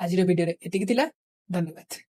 आज रे वीडियो रे एतिक थिला धन्यवाद।